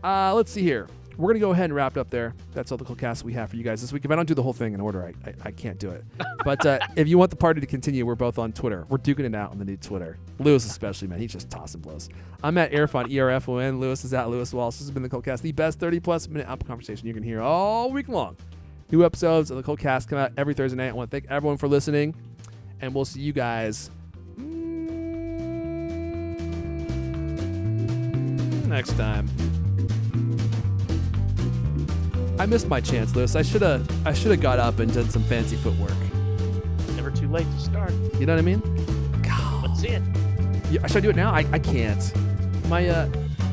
Let's see here. We're going to go ahead and wrap it up there. That's all the CultCast we have for you guys this week. If I don't do the whole thing in order, I can't do it. But if you want the party to continue, we're both on Twitter. We're duking it out on the new Twitter. Lewis especially, man. He's just tossing blows. I'm at Erfon, ERFON. Lewis is at Lewis Wallace. This has been the CultCast, the best 30-plus minute Apple conversation you can hear all week long. New episodes of the CultCast come out every Thursday night. I want to thank everyone for listening, and we'll see you guys Next time. I missed my chance, Lewis. I should have got up and done some fancy footwork. Never too late to start. You know what I mean? Let's see it. Yeah, should I do it now? I can't. My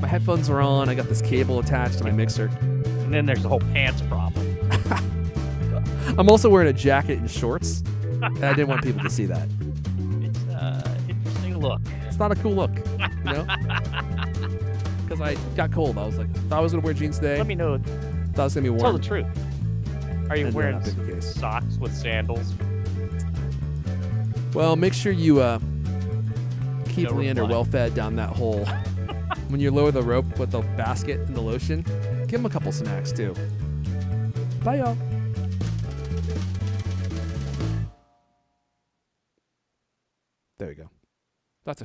headphones are on. I got this cable attached to my mixer. And then there's the whole pants problem. I'm also wearing a jacket and shorts. And I didn't want people to see that. It's interesting look. It's not a cool look, you know? Because I got cold. I was like, thought I was gonna wear jeans today. Let me know. Thought it was gonna be warm. Tell the truth. Are you And wearing not been the case. socks with sandals? Well, make sure you keep No Leander reply. well fed down that hole. When you lower the rope with the basket and the lotion, give him a couple snacks too. Bye, y'all. There we go. That's a